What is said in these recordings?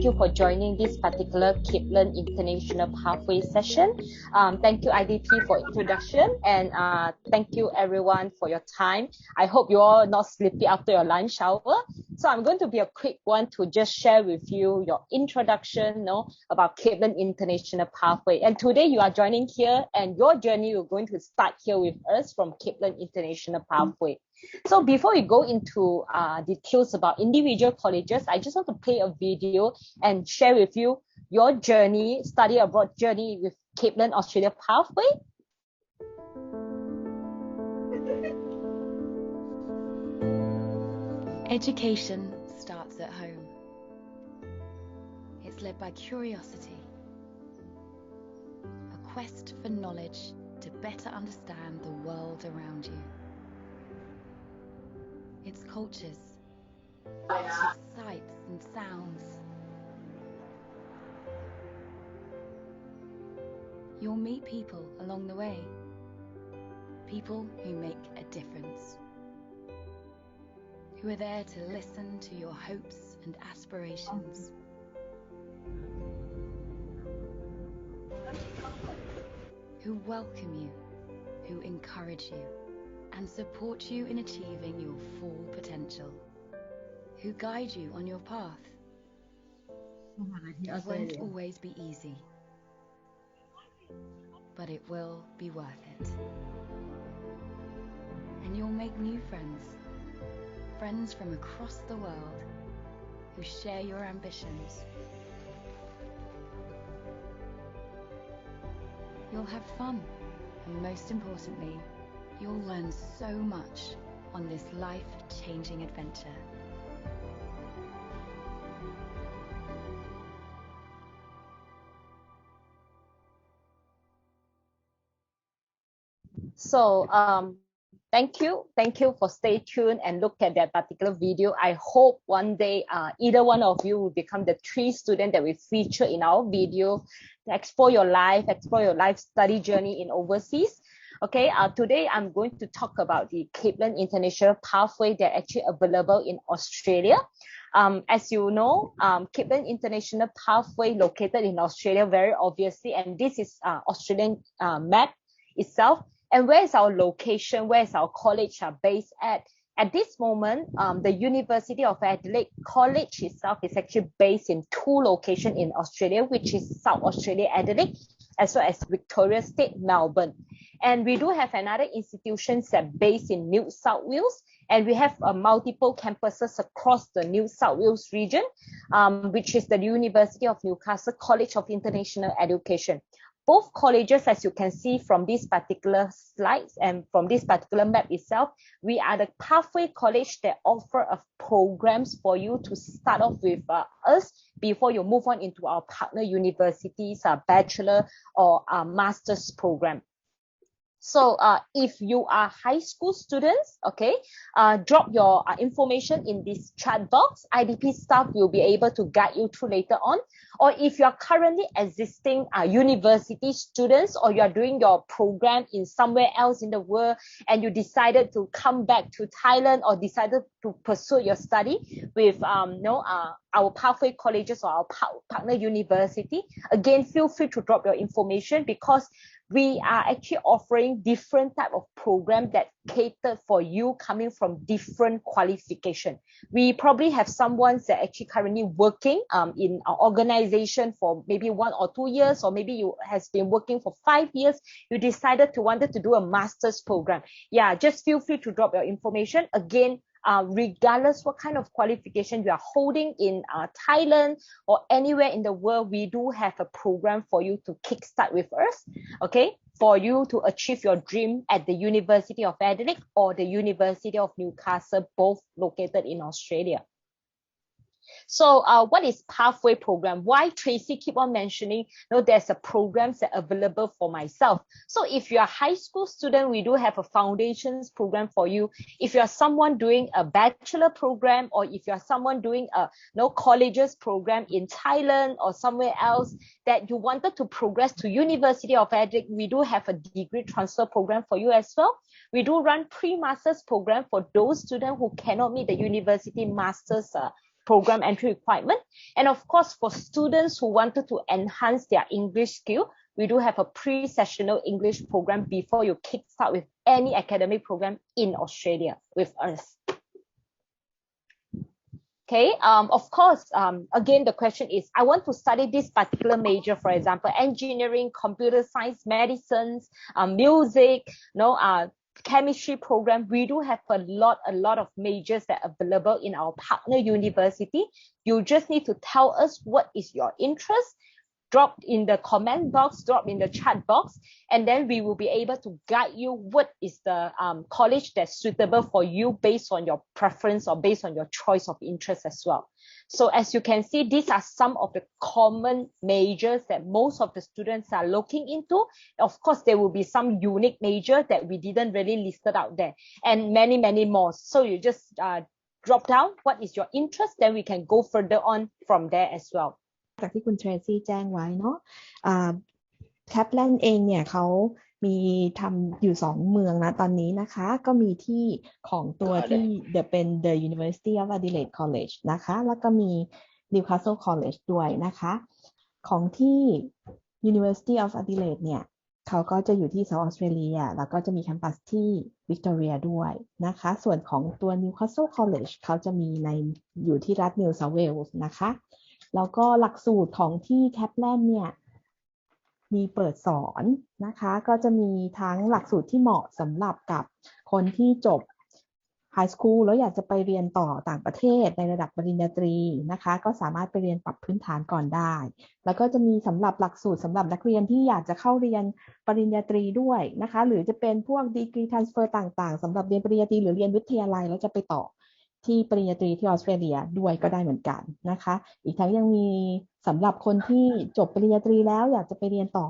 thank you for joining this particular 𝐘𝐝𝐴𝐴 International Pathway session. Thank you IDP for introduction, and thank you everyone for your time. I hope you all not sleepy after your lunch hour. So I'm going to be a quick one to just share with you your introduction, about 𝐘𝐝𝐴𝐴 International Pathway. And today you are joining here, and your journey you're going to start here with us from 𝐘𝐝𝐴𝐴 International Pathway. So before we go into details about individual colleges, I just want to play a video and share with you your journey, study abroad journey with 𝐘𝐝𝐴𝐴 Australia Pathway. Education starts at home. It's led by curiosity, a quest for knowledge to better understand the world around you. Its cultures, its sights and sounds. You'll meet people along the way, people who make a difference, who are there to listen to your hopes and aspirations. Who welcome you, who encourage you, and support you in achieving your full potential, who guide you on your path. It won't always be easy, but it will be worth it. And you'll make new friends, friends from across the world who share your ambitions. You'll have fun, and most importantly, you'll learn so much on this life-changing adventure. So thank you for stay tuned and look at that particular video. I hope one day either one of you will become the 3 students that we feature in our video to explore your life study journey in overseas. Okay, today I'm going to talk about the 𝐘𝐝𝐴𝐴 International Pathway that actually available in Australia. As you know, 𝐘𝐝𝐴𝐴 International Pathway located in Australia very obviously, and this is Australian map itself. And where is our location? Where is our college based at? At this moment, the University of Adelaide College itself is actually based in 2 locations in Australia, which is South Australia Adelaide, as well as Victoria State, Melbourne. And we do have another institution that based in New South Wales, and we have multiple campuses across the New South Wales region, which is the University of Newcastle College of International Education. Both colleges, as you can see from these particular slides and from this particular map itself, we are the pathway college that offer programs for you to start off with us before you move on into our partner universities, bachelor or master's program. So if you are high school students, okay, drop your information in this chat box. IDP staff will be able to guide you through later on. Or if you are currently existing university students, or you are doing your program in somewhere else in the world and you decided to come back to Thailand or decided to pursue your study with our pathway colleges or our partner university, again, feel free to drop your information, because we are actually offering different type of program that cater for you coming from different qualification. We probably have someone that actually currently working in our organization for maybe 1 or 2 years, or maybe you has been working for 5 years. You decided to wanted to do a master's program. Yeah, just feel free to drop your information. Again, regardless what kind of qualification you are holding in Thailand or anywhere in the world, we do have a program for you to kickstart with us, okay, for you to achieve your dream at the University of Adelaide or the University of Newcastle, both located in Australia. So what is pathway program? Why Tracy keep on mentioning, there's a programs that are available for myself. So if you're a high school student, we do have a foundations program for you. If you're someone doing a bachelor program, or if you're someone doing a colleges program in Thailand or somewhere else that you wanted to progress to University of Adelaide, we do have a degree transfer program for you as well. We do run pre-masters program for those students who cannot meet the university masters program entry requirement. And of course, for students who wanted to enhance their English skill, we do have a pre-sessional English program before you kickstart with any academic program in Australia with us. Okay, of course, again, the question is, I want to study this particular major, for example, engineering, computer science, medicines, music, chemistry program. We do have a lot of majors that are available in our partner university. You just need to tell us what is your interest. Drop in the comment box, drop in the chat box, and then we will be able to guide you what is the college that's suitable for you based on your preference or based on your choice of interest as well. So as you can see, these are some of the common majors that most of the students are looking into. Of course, there will be some unique major that we didn't really listed out there, and many more. So you just drop down what is your interest, then we can go further on from there as well. จากที่คุณเทรซี่แจ้งไว้เนาะแคปแลนด์เองเนี่ยเขามีทำอยู่2เมืองนะตอนนี้นะคะก็มีที่ของตัวที่เป็น The University of Adelaide College นะคะแล้วก็มี Newcastle College ด้วยนะคะของที่ University of Adelaide เนี่ยเขาก็จะอยู่ที่ South Australia แล้วก็จะมีแคมปัสที่ Victoria ด้วยนะคะส่วนของตัว Newcastle College เขาจะมีอยู่ที่รัฐ New South Wales นะคะแล้วก็หลักสูตรของที่แคปแลนด์เนี่ยมีเปิดสอนนะคะก็จะมีทั้งหลักสูตรที่เหมาะสำหรับกับคนที่จบไฮสคูลแล้วอยากจะไปเรียนต่อต่างประเทศในระดับปริญญาตรีนะคะก็สามารถไปเรียนปรับพื้นฐานก่อนได้แล้วก็จะมีสำหรับหลักสูตรสำหรับนักเรียนที่อยากจะเข้าเรียนปริญญาตรีด้วยนะคะหรือจะเป็นพวกดีกรีทรานสเฟอร์ต่างๆสำหรับเรียนปริญญาตรีหรือเรียนวิทยาลัยแล้วจะไปต่อที่ปริญญาตรีที่ออสเตรเลียด้วยก็ได้เหมือนกันนะคะอีกทั้งยังมีสำหรับคนที่จบปริญญาตรีแล้วอยากจะไปเรียนต่อ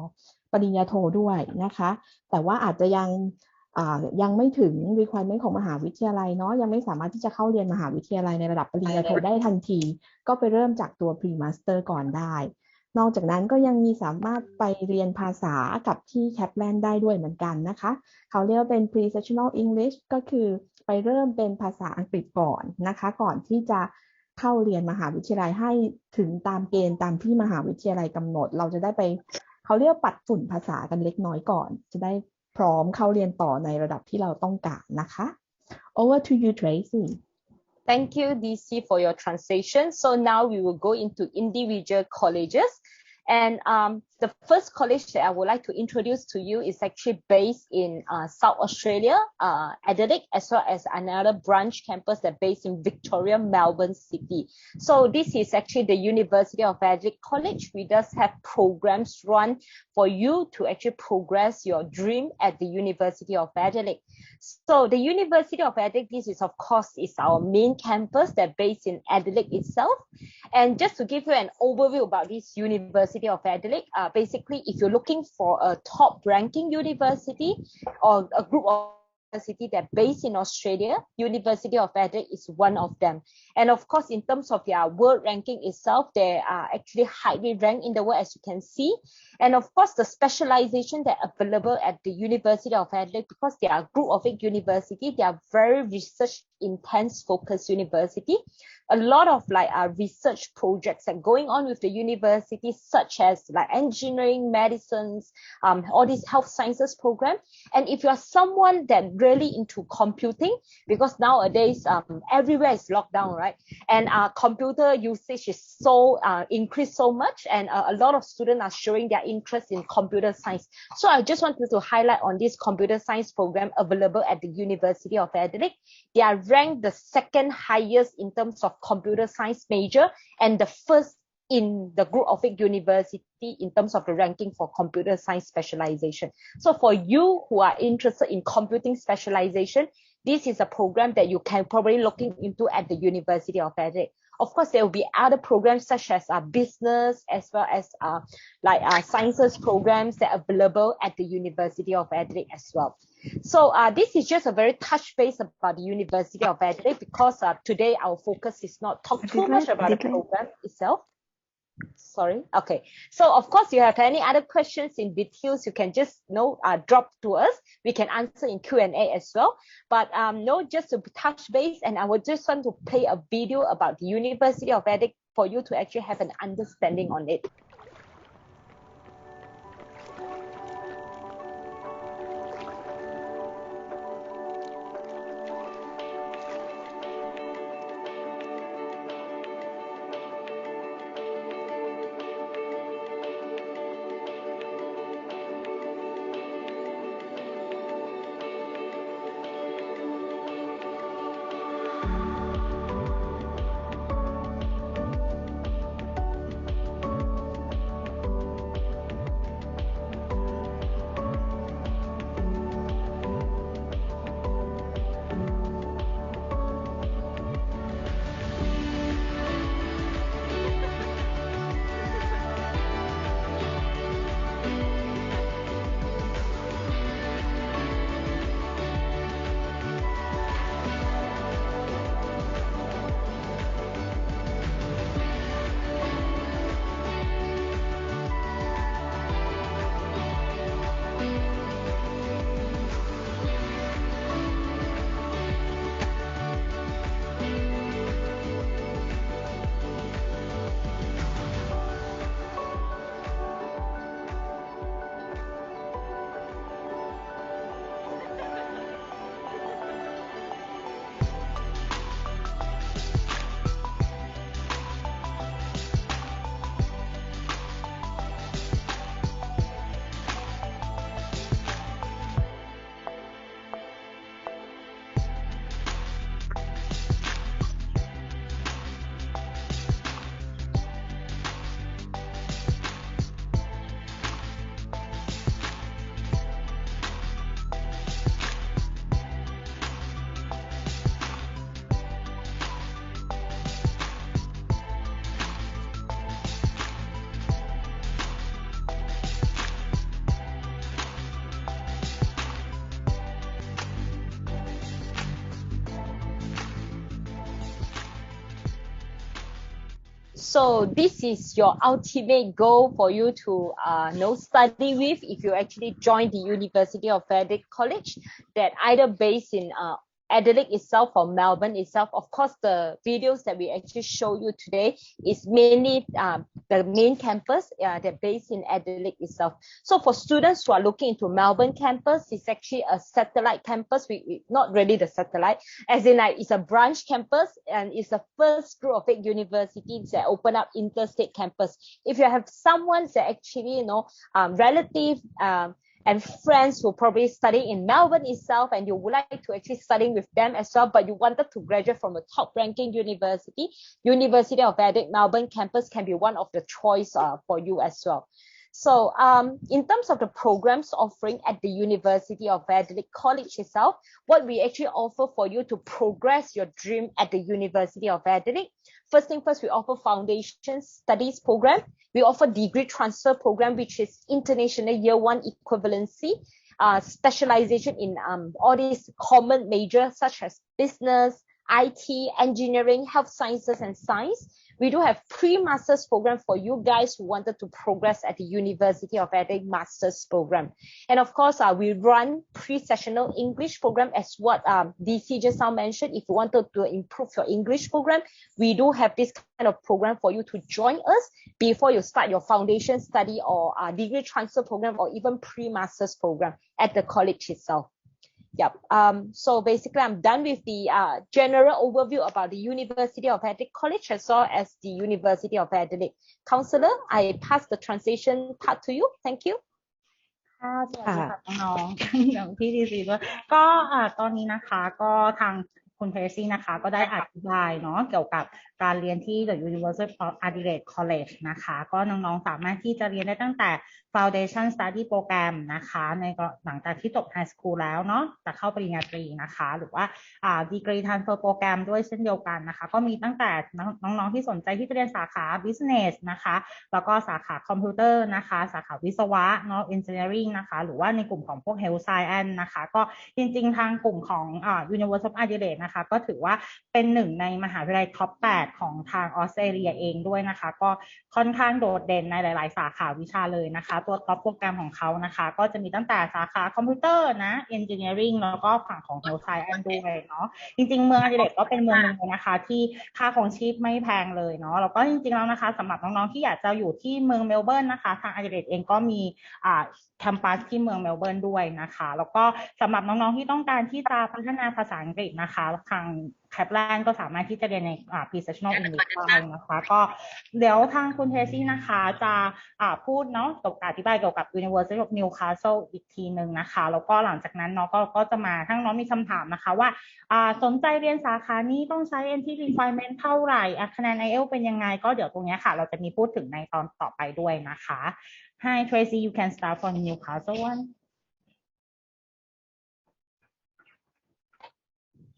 ปริญญาโทด้วยนะคะแต่ว่าอาจจะยังไม่ถึง requirement ของมหาวิทยาลัยเนาะยังไม่สามารถที่จะเข้าเรียนมหาวิทยาลัยในระดับปริญญาโทได้ทันทีก็ไปเริ่มจากตัว pre-master ก่อนได้นอกจากนั้นก็ยังมีสามารถไปเรียนภาษากับที่แคปแลนด์ได้ด้วยเหมือนกันนะคะเขาเรียกว่าเป็น pre-sessional English ก็คือไปเริ่มเป็นภาษาอังกฤษก่อนนะคะก่อนที่จะเข้าเรียนมหาวิทยาลัยให้ถึงตามเกณฑ์ตามที่มหาวิทยาลัยกำหนดเราจะได้ไปเขาเรียกปัดฝุ่นภาษากันเล็กน้อยก่อนจะได้พร้อมเข้าเรียนต่อในระดับที่เราต้องการนะคะ Over to you Tracy. Thank you DC for your translation. So now we will go into individual colleges. And the first college that I would like to introduce to you is actually based in South Australia, Adelaide, as well as another branch campus that's based in Victoria, Melbourne City. So this is actually the University of Adelaide College. We just have programs run for you to actually progress your dream at the University of Adelaide. So the University of Adelaide, this is of course is our main campus that's based in Adelaide itself. And just to give you an overview about this University of Adelaide, basically if you're looking for a top ranking university or a group of university that based in Australia, University of Adelaide is one of them. And of course, in terms of their world ranking itself, they are actually highly ranked in the world, as you can see. And of course, the specialization that are available at the University of Adelaide, because they are a group of 8 university, they are very research intense focused university. A lot of research projects are going on with the university, such as like engineering, medicines, all these health sciences program. And if you are someone that really into computing, because nowadays everywhere is locked down, right? And computer usage is so increased so much, and a lot of students are showing their interest in computer science. So I just wanted to highlight on this computer science program available at the University of Adelaide. They are ranked the second highest in terms of computer science major and the first in the group of 8 university in terms of the ranking for computer science specialization. So for you who are interested in computing specialization, this is a program that you can probably looking into at the University of Adelaide. Of course, there will be other programs such as business as well as sciences programs that are available at the University of Adelaide as well. So this is just a very touch base about the University of Adelaide because today our focus is not talk too much about the program itself. Sorry. Okay. So of course, you have any other questions in details, you can just drop to us. We can answer in Q&A as well. But just to touch base, and I would just want to play a video about the University of Adelaide for you to actually have an understanding on it. So this is your ultimate goal for you to study with if you actually join the University of Adelaide College, that either based in Adelaide itself or Melbourne itself. Of course, the videos that we actually show you today is mainly the main campus. They're based in Adelaide itself. So for students who are looking into Melbourne campus, it's actually a satellite campus. Not really the satellite, as in it's a branch campus, and it's the first group of 8 universities that open up interstate campus. If you have someone that actually relative and friends who probably study in Melbourne itself, and you would like to actually study with them as well, but you wanted to graduate from a top-ranking university, University of Adelaide Melbourne campus can be one of the choice for you as well. So in terms of the programs offering at the University of Adelaide College itself, what we actually offer for you to progress your dream at the University of Adelaide, first thing first, we offer foundation studies program. We offer degree transfer program, which is international year 1 equivalency, specialization in all these common majors such as business, IT, engineering, health sciences, and science. We do have pre-master's program for you guys who wanted to progress at the University of Adelaide master's program. And of course, we run pre-sessional English program, as what DC just now mentioned. If you wanted to improve your English program, we do have this kind of program for you to join us before you start your foundation study or degree transfer program, or even pre-master's program at the college itself. Yep. So basically, I'm done with the general overview about the University of Adelaide College as well as the University of Adelaide. Counselor, I pass the translation part to you. Thank you. ค่ะสวัสดีค่ะน้องๆอย่างพี่ดีซีด้วยก็ตอนนี้นะคะก็ทางคุณเพรซี่นะคะก็ได้อธิบายเนาะเกี่ยวกับการเรียนที่ The University of Adelaide College นะคะก็น้องๆสามารถที่จะเรียนได้ตั้งแต่ Foundation Study Program นะคะในหลังจากที่จบ High School แล้วเนาะจะเข้าปริญญาตรีนะคะหรือว่าDegree Transfer Program ด้วยเช่นเดียวกันนะคะก็มีตั้งแต่น้องๆที่สนใจที่จะเรียนสาขา Business นะคะแล้วก็สาขาคอมพิวเตอร์นะคะสาขาวิศวะเนาะ Engineering นะคะหรือว่าในกลุ่มของพวก Health Science นะคะก็จริงๆทางกลุ่มของUniversity of Adelaide นะคะก็ถือว่าเป็นหนึ่งในมหาวิทยาลัยท็อป 8 ของทางออสเตรเลียเองด้วยนะคะก็ค่อนข้างโดดเด่นในหลายๆสาขาวิชาเลยนะคะตัวท็อปโปรแกรมของเขานะคะก็จะมีตั้งแต่สาขาคอมพิวเตอร์นะ Engineering แล้วก็ฝั่งของ Health Science ด้วยเนาะจริงๆเมืองอดิเลดก็เป็นเมืองนึงนะคะที่ค่าครองชีพไม่แพงเลยเนาะแล้วก็จริงๆแล้วนะคะสำหรับน้องๆที่อยากจะอยู่ที่เมืองเมลเบิร์นนะคะทางอดิเลดเองก็มีแคมปัสที่เมืองเมลเบิร์นด้วยนะคะแล้วก็สำหรับน้องๆที่ต้องการที่จะพัฒนาภาษาอังกฤษนะคะทางแคปแลนก็สามารถที่จะเรียนในProfessional English ได้นะคะก็เดี๋ยวทางคุณเทซี่นะคะจะพูดเนาะอธิบายเกี่ยวกับ University of Newcastle อีกทีหนึ่งนะคะแล้วก็หลังจากนั้นเนาะก็จะมาทั้งน้องมีคำถามนะคะว่าสนใจเรียนสาขานี้ต้องใช้ entry requirement เท่าไหร่คะแนน IELTS เป็นยังไงก็เดี๋ยวตรงนี้ค่ะเราจะมีพูดถึงในตอนต่อไปด้วยนะคะ Hi Tracy you can start from Newcastle one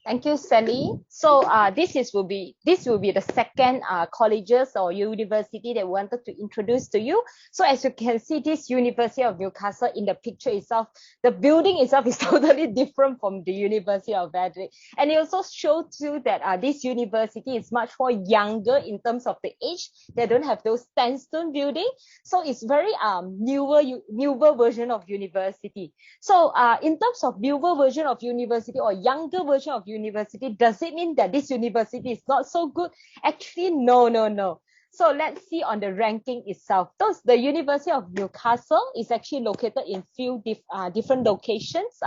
Thank you, Sally. So this will be the second colleges or university that we wanted to introduce to you. So as you can see, this University of Newcastle in the picture itself, the building itself is totally different from the University of Adelaide. And it also shows you that this university is much more younger in terms of the age. They don't have those sandstone building. So it's very newer version of university. So in terms of newer version of university or younger version of university, does it mean that this university is not so good? Actually, no. So let's see on the ranking itself. The University of Newcastle is actually located in few different locations.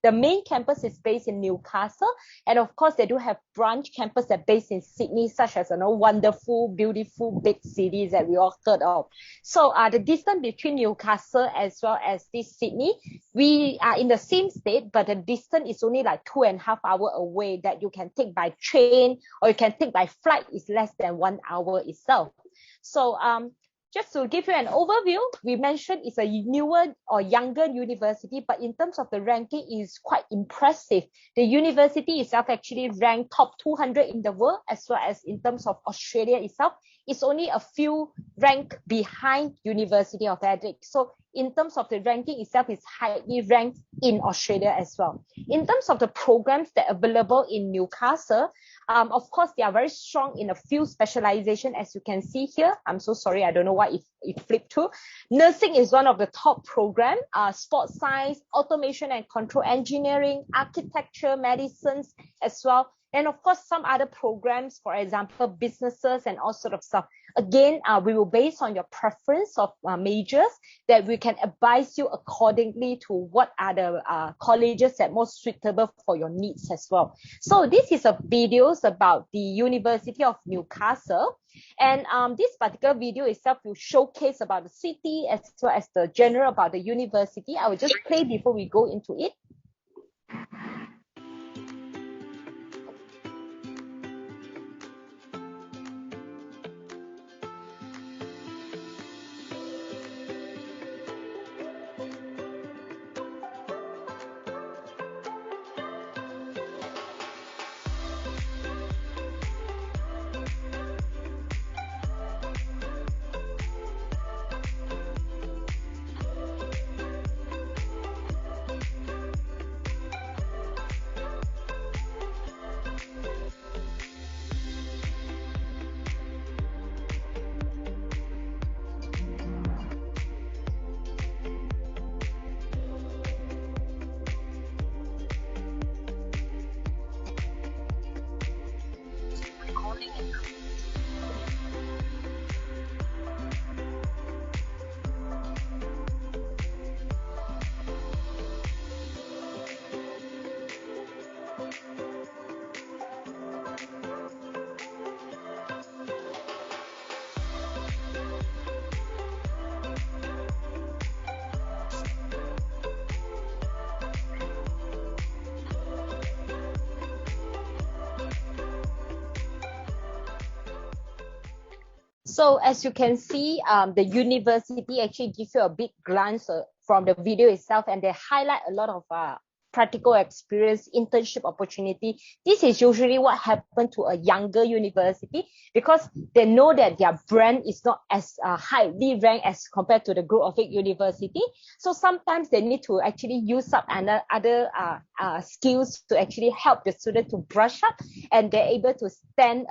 The main campus is based in Newcastle, and of course they do have branch campus that based in Sydney, such as wonderful, beautiful big cities that we all heard of. So the distance between Newcastle as well as this Sydney, we are in the same state, but the distance is only like 2.5 hours away that you can take by train or you can take by flight is less than 1 hour itself. So just to give you an overview, we mentioned it's a newer or younger university, but in terms of the ranking, is quite impressive. The university itself actually ranked top 200 in the world, as well as in terms of Australia itself, it's only a few rank behind University of Adelaide. So in terms of the ranking itself, is highly ranked in Australia as well. In terms of the programs that are available in Newcastle, of course, they are very strong in a few specialization, as you can see here. I'm so sorry, I don't know why it flipped to. Nursing is one of the top program, sports science, automation and control engineering, architecture, medicines as well. And of course, some other programs, for example, businesses and all sort of stuff. Again, we will base on your preference of majors that we can advise you accordingly to what are the colleges that most suitable for your needs as well. So this is a videos about the University of Newcastle. And this particular video itself will showcase about the city as well as the general about the university. I will just play before we go into it. So as you can see, the university actually gives you a big glance from the video itself, and they highlight a lot of practical experience, internship opportunity. This is usually what happened to a younger university because they know that their brand is not as highly ranked as compared to the Group of 8 university. So sometimes they need to actually use up other skills to actually help the student to brush up, and they're able to stand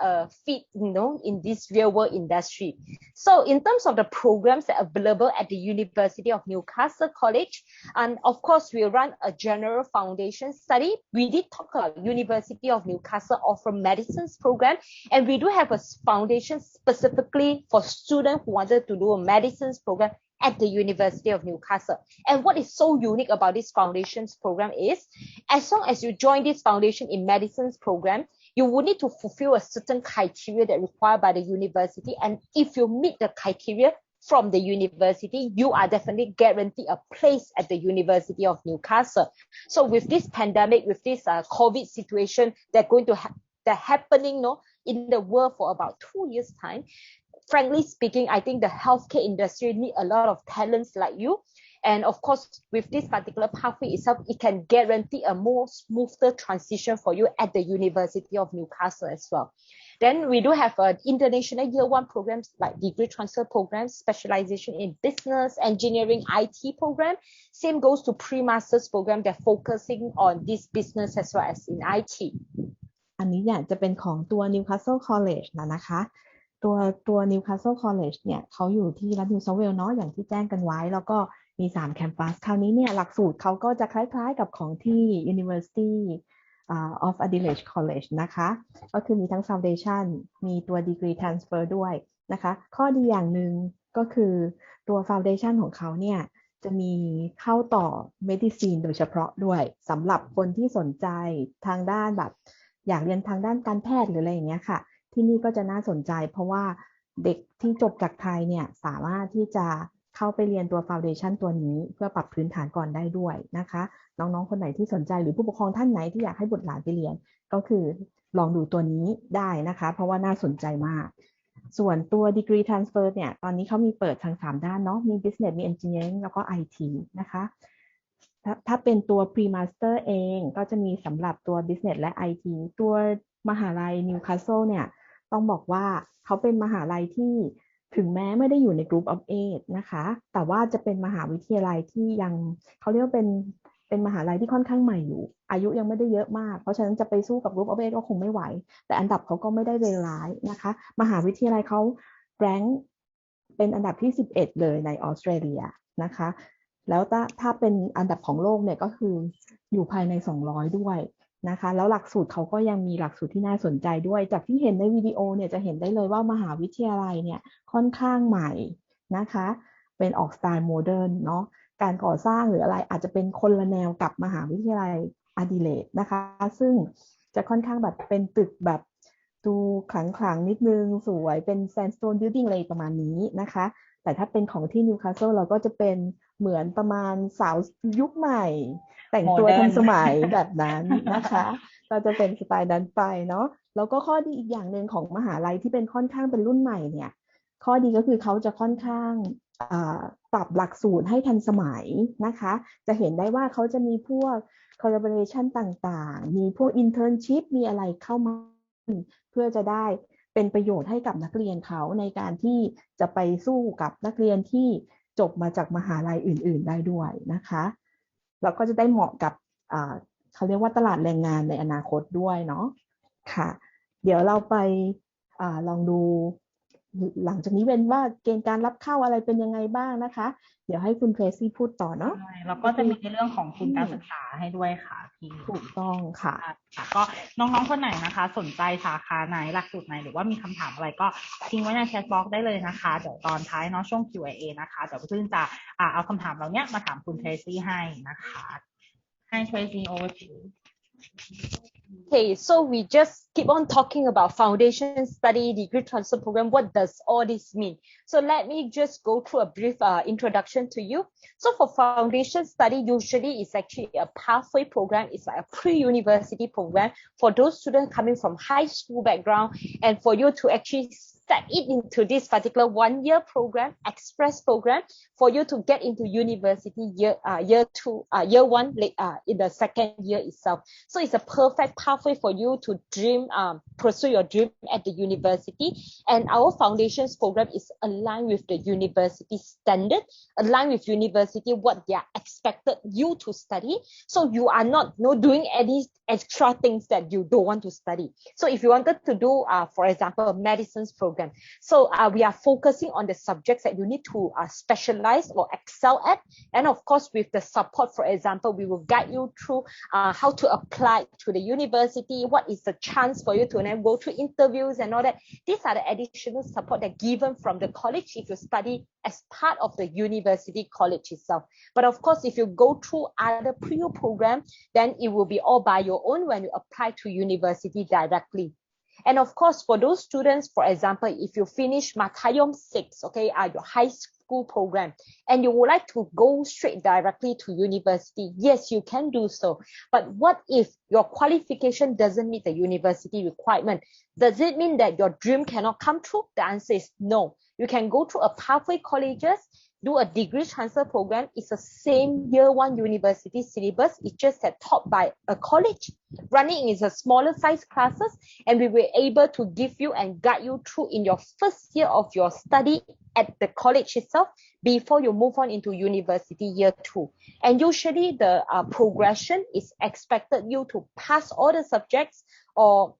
feet, in this real world industry. So in terms of the programs that are available at the University of Newcastle College, and of course we run a general foundation study. We did talk about University of Newcastle offer medicines program, and we do have a foundation specifically for students who wanted to do a medicines program at the University of Newcastle. And what is so unique about this foundations program is, as long as you join this foundation in medicines program, you will need to fulfill a certain criteria that required by the university. And if you meet the criteria from the university, you are definitely guaranteed a place at the University of Newcastle. So with this pandemic, with this COVID situation that's going to happening in the world for about 2 years' time, frankly speaking, I think the healthcare industry need a lot of talents like you. And of course, with this particular pathway itself, it can guarantee a more smoother transition for you at the University of Newcastle as well. Then we do have international year 1 programs like degree transfer programs, specialization in business, engineering, IT program. Same goes to pre-masters program. They're focusing on this business as well as in IT. อันนี้เนี่ยจะเป็นของตัว Newcastle College นะคะตัว Newcastle College เนี่ยเขาอยู่ที่รัฐนิวเซาท์เวลส์เนาะอย่างที่แจ้งกันไว้แล้วก็มี3แคมปัสคราวนี้เนี่ยหลักสูตรเขาก็จะคล้ายๆกับของที่ University of Adelaide College นะคะก็คือมีทั้ง Foundation มีตัว Degree Transfer ด้วยนะคะข้อดีอย่างหนึ่งก็คือตัว Foundation ของเขาเนี่ยจะมีเข้าต่อ Medicine โดยเฉพาะด้วยสำหรับคนที่สนใจทางด้านแบบอยากเรียนทางด้านการแพทย์หรืออะไรอย่างเงี้ยค่ะที่นี่ก็จะน่าสนใจเพราะว่าเด็กที่จบจากไทยเนี่ยสามารถที่จะเข้าไปเรียนตัว Foundation ตัวนี้เพื่อปรับพื้นฐานก่อนได้ด้วยนะคะน้องๆคนไหนที่สนใจหรือผู้ปกครองท่านไหนที่อยากให้บุตรหลานไปเรียนก็คือลองดูตัวนี้ได้นะคะเพราะว่าน่าสนใจมากส่วนตัว Degree Transfer เนี่ยตอนนี้เขามีเปิดทั้ง3ด้านเนาะมี Business มี Engineering แล้วก็ IT นะคะถ้าเป็นตัว Pre-Master เองก็จะมีสำหรับตัว Business และ IT ตัวมหาลัย Newcastle เนี่ยต้องบอกว่าเขาเป็นมหาลัยที่ถึงแม้ไม่ได้อยู่ใน Group of 8นะคะแต่ว่าจะเป็นมหาวิทยาลัยที่ยังเขาเรียกว่าเป็นมหาลัยที่ค่อนข้างใหม่อยู่อายุยังไม่ได้เยอะมากเพราะฉะนั้นจะไปสู้กับ Group of 8ก็คงไม่ไหวแต่อันดับเขาก็ไม่ได้เลวร้ายนะคะมหาวิทยาลัยเขาแรงค์เป็นอันดับที่11เลยในออสเตรเลียนะคะแล้วถ้าเป็นอันดับของโลกเนี่ยก็คืออยู่ภายใน200ด้วยนะคะแล้วหลักสูตรเขาก็ยังมีหลักสูตรที่น่าสนใจด้วยจากที่เห็นในวิดีโอเนี่ยจะเห็นได้เลยว่ามหาวิทยาลัยเนี่ยค่อนข้างใหม่นะคะเป็นออกสไตล์โมเดิร์นเนาะการก่อสร้างหรืออะไรอาจจะเป็นคนละแนวกับมหาวิทยาลัยอดิเลดนะคะซึ่งจะค่อนข้างแบบเป็นตึกแบบดูขลังๆนิดนึงสวยเป็น sandstone building อะไรประมาณนี้นะคะแต่ถ้าเป็นของที่นิวคาสเซิลเราก็จะเป็นเหมือนประมาณสาวยุคใหม่แต่งตัวทันสมัยแบบนั้นนะคะก็จะเป็นสไตล์นั้นไปเนาะแล้วก็ข้อดีอีกอย่างหนึ่งของมหาลัยที่เป็นค่อนข้างเป็นรุ่นใหม่เนี่ยข้อดีก็คือเขาจะค่อนข้างปรับหลักสูตรให้ทันสมัยนะคะจะเห็นได้ว่าเขาจะมีพวก collaboration ต่างๆมีพวก internship มีอะไรเข้ามาเพื่อจะได้เป็นประโยชน์ให้กับนักเรียนเขาในการที่จะไปสู้กับนักเรียนที่จบมาจากมหาลัยอื่นๆได้ด้วยนะคะแล้วก็จะได้เหมาะกับเขาเรียกว่าตลาดแรงงานในอนาคตด้วยเนาะค่ะเดี๋ยวเราไปลองดูหลังจากนี้เป็นว่าเกณฑ์การรับเข้าอะไรเป็นยังไงบ้างนะคะเดี๋ยวให้คุณเทรซี่พูดต่อเนาะแล้วก็จะมีในเรื่องของทุนการศึกษาให้ด้วยค่ะพี่ถูกต้องค่ะก็น้องๆคนไหนนะคะสนใจสาขาไหนหลักสูตรไหนหรือว่ามีคำถามอะไรก็ทิ้งไว้ในแชทบ็อกซ์ได้เลยนะคะเดี๋ยวตอนท้ายเนาะช่วง Q&A นะคะเดี๋ยวพึ่งจะเอาคำถามเราเนี้ยมาถามคุณเทรซี่ให้นะคะให้เทรซี่ over to you. Okay, so we just keep on talking about foundation study, degree transfer program. What does all this mean? So let me just go through a brief introduction to you. So for foundation study, usually it's actually a pathway program. It's like a pre-university program for those students coming from high school background and for you to actually set it into this particular 1-year program, express program, for you to get into university year 1 in the second year itself. So it's a perfect pathway for you to pursue your dream at the university. And our foundations program is aligned with the university standard, aligned with university what they are expected you to study. So you are not doing any extra things that you don't want to study. So if you wanted to do, for example, a medicines program, so we are focusing on the subjects that you need to specialize or excel at. And of course, with the support, for example, we will guide you through how to apply to the university, what is the chance for you to then go through interviews and all that. These are the additional support that given from the college if you study as part of the university college itself. But of course, if you go through other pre-U program, then it will be all by your own when you apply to university directly. And of course, for those students, for example, if you finish Matayom 6, okay, your high school program, and you would like to go straight directly to university, yes, you can do so. But what if your qualification doesn't meet the university requirement? Does it mean that your dream cannot come true? The answer is no. You can go through a pathway colleges, do a degree transfer program. It's the same year 1 university syllabus. It's just that taught by a college. Running is a smaller size classes, and we were able to give you and guide you through in your first year of your study at the college itself before you move on into university year 2. And usually the progression is expected you to pass all the subjects or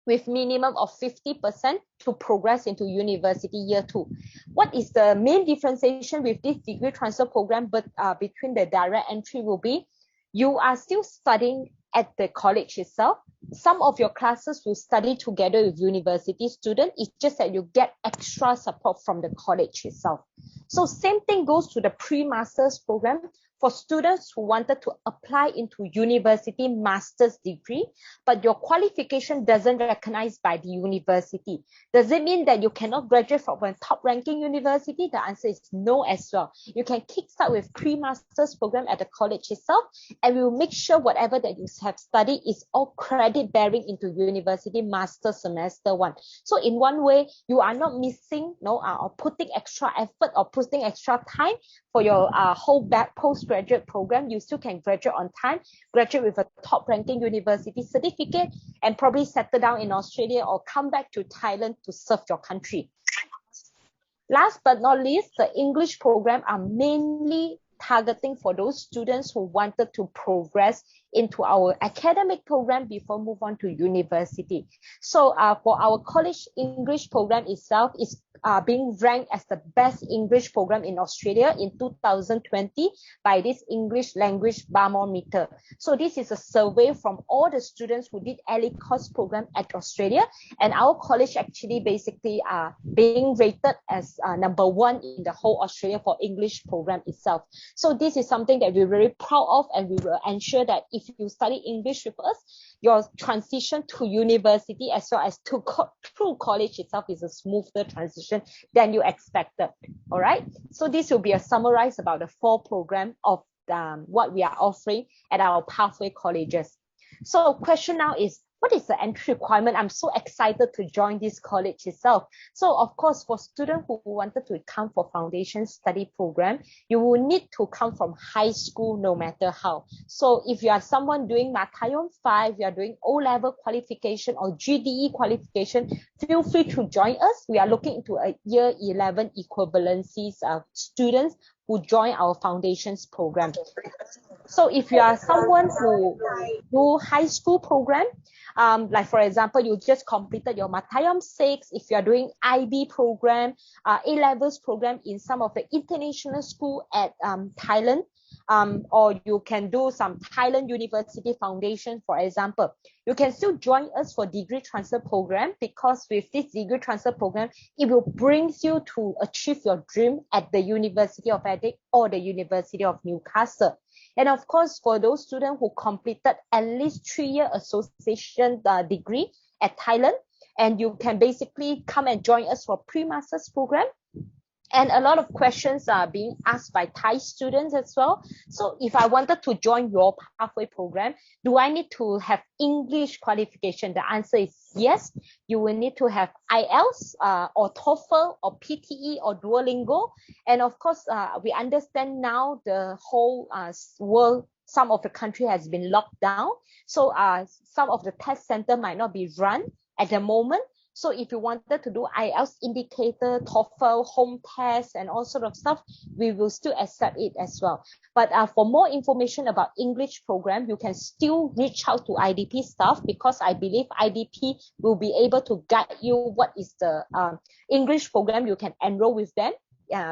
with minimum of 50% to progress into university year 2. What is the main differentiation with this degree transfer program between the direct entry will be, you are still studying at the college itself. Some of your classes will study together with university students. It's just that you get extra support from the college itself. So same thing goes to the pre-master's program. For students who wanted to apply into university master's degree, but your qualification doesn't recognize by the university. Does it mean that you cannot graduate from a top ranking university? The answer is no as well. You can kickstart with pre-master's program at the college itself, and we will make sure whatever that you have studied is all credit bearing into university master semester 1. So in one way, you are not missing or putting extra effort or putting extra time for your whole back postgraduate program. You still can graduate on time, graduate with a top ranking university certificate, and probably settle down in Australia or come back to Thailand to serve your country. Last but not least, the English program are mainly targeting for those students who wanted to progress into our academic program before move on to university. So for our college English program itself is being ranked as the best English program in Australia in 2020 by this English language barometer. So this is a survey from all the students who did ELICOS program at Australia, and our college actually basically are being rated as number 1 in the whole Australia for English program itself. So this is something that we're very proud of, and we will ensure that if you study English with us, your transition to university as well as to through college itself is a smoother transition than you expected. All right. So this will be a summarize about the 4 program of what we are offering at our pathway colleges. So question now is, what is the entry requirement? I'm so excited to join this college itself. So of course, for students who wanted to come for foundation study program, you will need to come from high school no matter how. So if you are someone doing Matayom 5, you are doing O-level qualification or GDE qualification, feel free to join us. We are looking into a year 11 equivalencies of students who join our foundations program. So if you are someone who do high school program, like for example, you just completed your Matayom 6, if you are doing IB program, A-levels program in some of the international school at Thailand, or you can do some Thailand University Foundation, for example, you can still join us for degree transfer program, because with this degree transfer program, it will bring you to achieve your dream at the University of Adelaide or the University of Newcastle. And of course, for those students who completed at least 3-year association degree at Thailand, and you can basically come and join us for pre-master's program. And a lot of questions are being asked by Thai students as well. So if I wanted to join your pathway program, do I need to have English qualification? The answer is yes. You will need to have IELTS or TOEFL or PTE or Duolingo. And of course, we understand now the whole world, some of the country has been locked down. So some of the test center might not be run at the moment. So if you wanted to do IELTS indicator, TOEFL, home test, and all sort of stuff, we will still accept it as well. But for more information about English program, you can still reach out to IDP staff, because I believe IDP will be able to guide you what is the English program you can enroll with them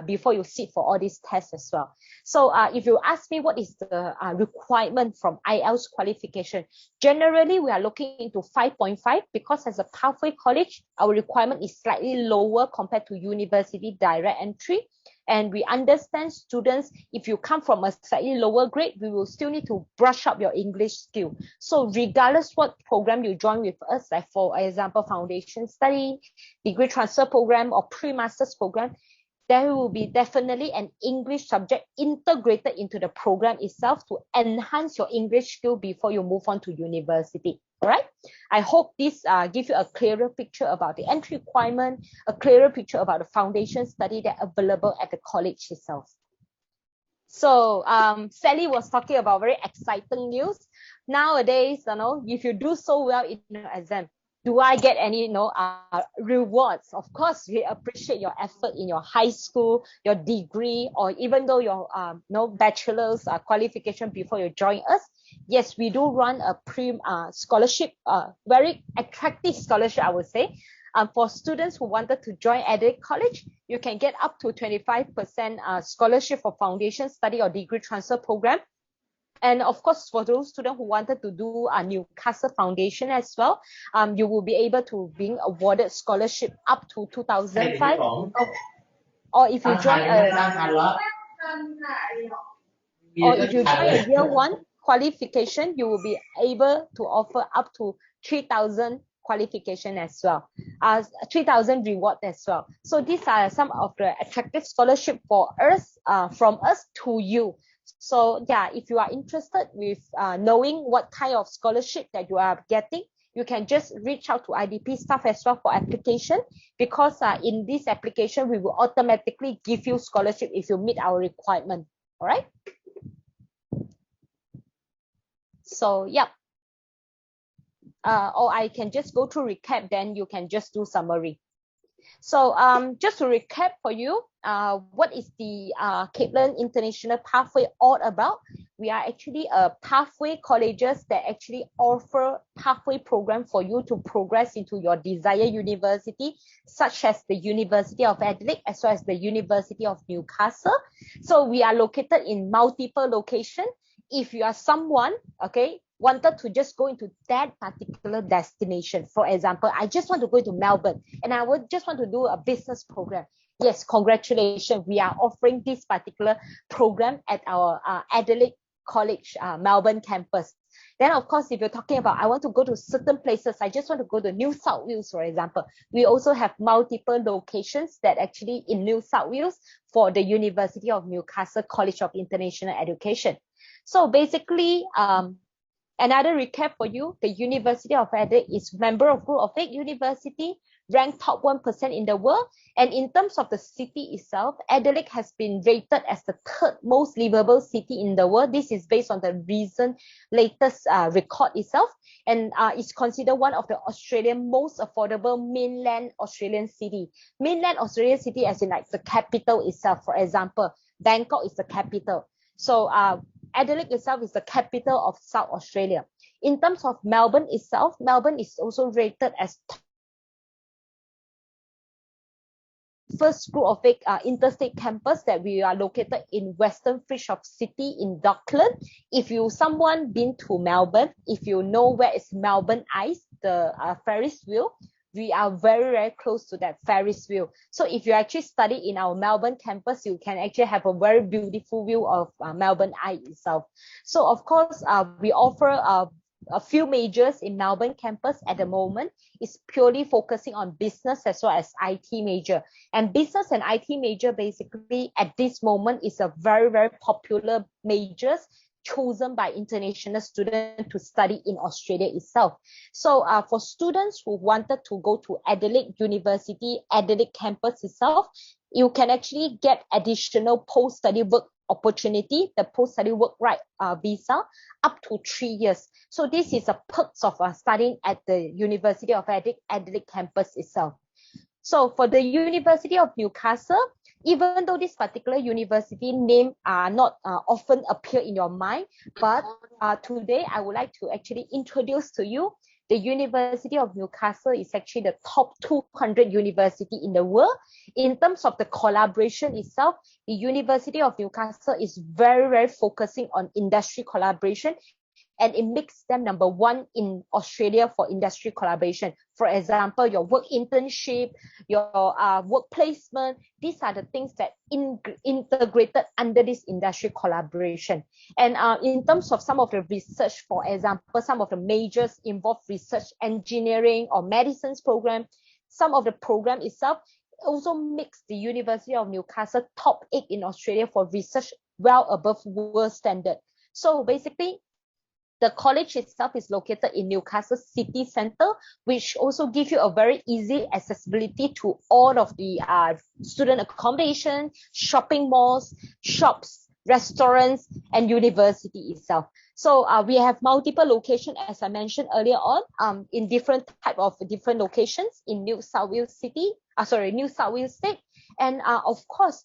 before you sit for all these tests as well. So if you ask me what is the requirement from IELTS qualification, generally we are looking into 5.5, because as a pathway college, our requirement is slightly lower compared to university direct entry. And we understand students, if you come from a slightly lower grade, we will still need to brush up your English skill. So regardless what program you join with us, like for example, foundation study, degree transfer program, or pre-master's program, there will be definitely an English subject integrated into the program itself to enhance your English skill before you move on to university. All right. I hope this gives you a clearer picture about the entry requirement, a clearer picture about the foundation study that are available at the college itself. So Sally was talking about very exciting news. Nowadays, if you do so well in your exam, do I get any rewards? Of course, we appreciate your effort in your high school, your degree, or even though your bachelor's qualification before you join us. Yes, we do run a scholarship, very attractive scholarship, I would say. For students who wanted to join Adelaide College, you can get up to 25% scholarship for foundation study or degree transfer program. And of course, for those students who wanted to do a Newcastle Foundation as well, you will be able to being awarded scholarship up to 2005. Or if you join a year one qualification, you will be able to offer up to 3,000 qualification as well, 3,000 reward as well. So these are some of the attractive scholarship for us, from us to you. So yeah, if you are interested with knowing what kind of scholarship that you are getting, you can just reach out to IDP staff as well for application, because in this application, we will automatically give you scholarship if you meet our requirement. All right. So yeah. Or I can just go through recap, then you can just do summary. So just to recap for you, what is the 𝐀𝐝Learn International Pathway all about? We are actually a pathway colleges that actually offer pathway program for you to progress into your desired university, such as the University of Adelaide as well as the University of Newcastle. So we are located in multiple locations. If you are someone, wanted to just go into that particular destination, for example, I just want to go to Melbourne and I would just want to do a business program. Yes, congratulations. We are offering this particular program at our Adelaide College, Melbourne campus. Then, of course, if you're talking about, I want to go to certain places, I just want to go to New South Wales, for example. We also have multiple locations that actually in New South Wales for the University of Newcastle College of International Education. So basically, another recap for you, the University of Adelaide is member of Group of 8 University, ranked top 1% in the world. And in terms of the city itself, Adelaide has been rated as the 3rd most livable city in the world. This is based on the recent latest record itself. And it's considered one of the Australian most affordable mainland Australian city. Mainland Australian city as in like the capital itself. For example, Bangkok is the capital. So Adelaide itself is the capital of South Australia. In terms of Melbourne itself, Melbourne is also rated as first Group of 8 interstate campus that we are located in Western Fringe of City in Dockland. If someone been to Melbourne, if you know where is Melbourne Ice, the Ferris wheel, we are very, very close to that Ferris wheel. So if you actually study in our Melbourne campus, you can actually have a very beautiful view of Melbourne Eye itself. So of course, we offer a few majors in Melbourne campus at the moment is purely focusing on business as well as IT major. And business and IT major basically at this moment is a very, very popular majors chosen by international students to study in Australia itself. So for students who wanted to go to Adelaide University, Adelaide campus itself, you can actually get additional post-study work opportunity, the post-study work right visa, up to 3 years. So this is a perks of studying at the University of Adelaide campus itself. So for the University of Newcastle, even though this particular university name are not often appear in your mind, but today I would like to actually introduce to you the University of Newcastle is actually the top 200 university in the world. In terms of the collaboration itself, the University of Newcastle is very, very focusing on industry collaboration, and it makes them number one in Australia for industry collaboration. For example, your work internship, your work placement, these are the things that integrated under this industry collaboration. And in terms of some of the research, for example, some of the majors involve research, engineering or medicines program, some of the program itself also makes the University of Newcastle top 8 in Australia for research well above world standard. So basically, the college itself is located in Newcastle city center, which also gives you a very easy accessibility to all of the student accommodation, shopping malls, shops, restaurants, and university itself. So we have multiple locations, as I mentioned earlier on, in different locations in New South Wales state, and of course,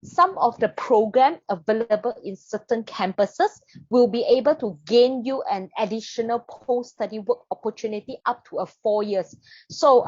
some of the program available in certain campuses will be able to gain you an additional post-study work opportunity up to 4 years. So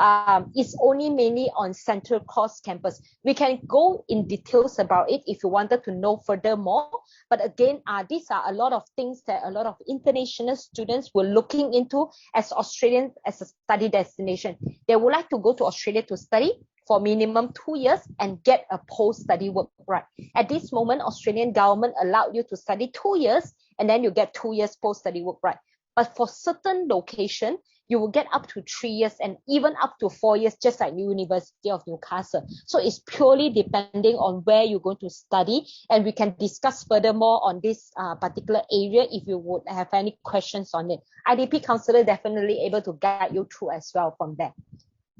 it's only mainly on Central Coast campus. We can go in details about it if you wanted to know furthermore. But again, these are a lot of things that a lot of international students were looking into as Australian as a study destination. They would like to go to Australia to study for minimum 2 years and get a post-study work right. At this moment, Australian government allowed you to study 2 years and then you get 2 years post-study work right. But for certain location, you will get up to 3 years and even up to 4 years, just like University of Newcastle. So it's purely depending on where you're going to study, and we can discuss furthermore on this particular area if you would have any questions on it. IDP counselor definitely able to guide you through as well from there.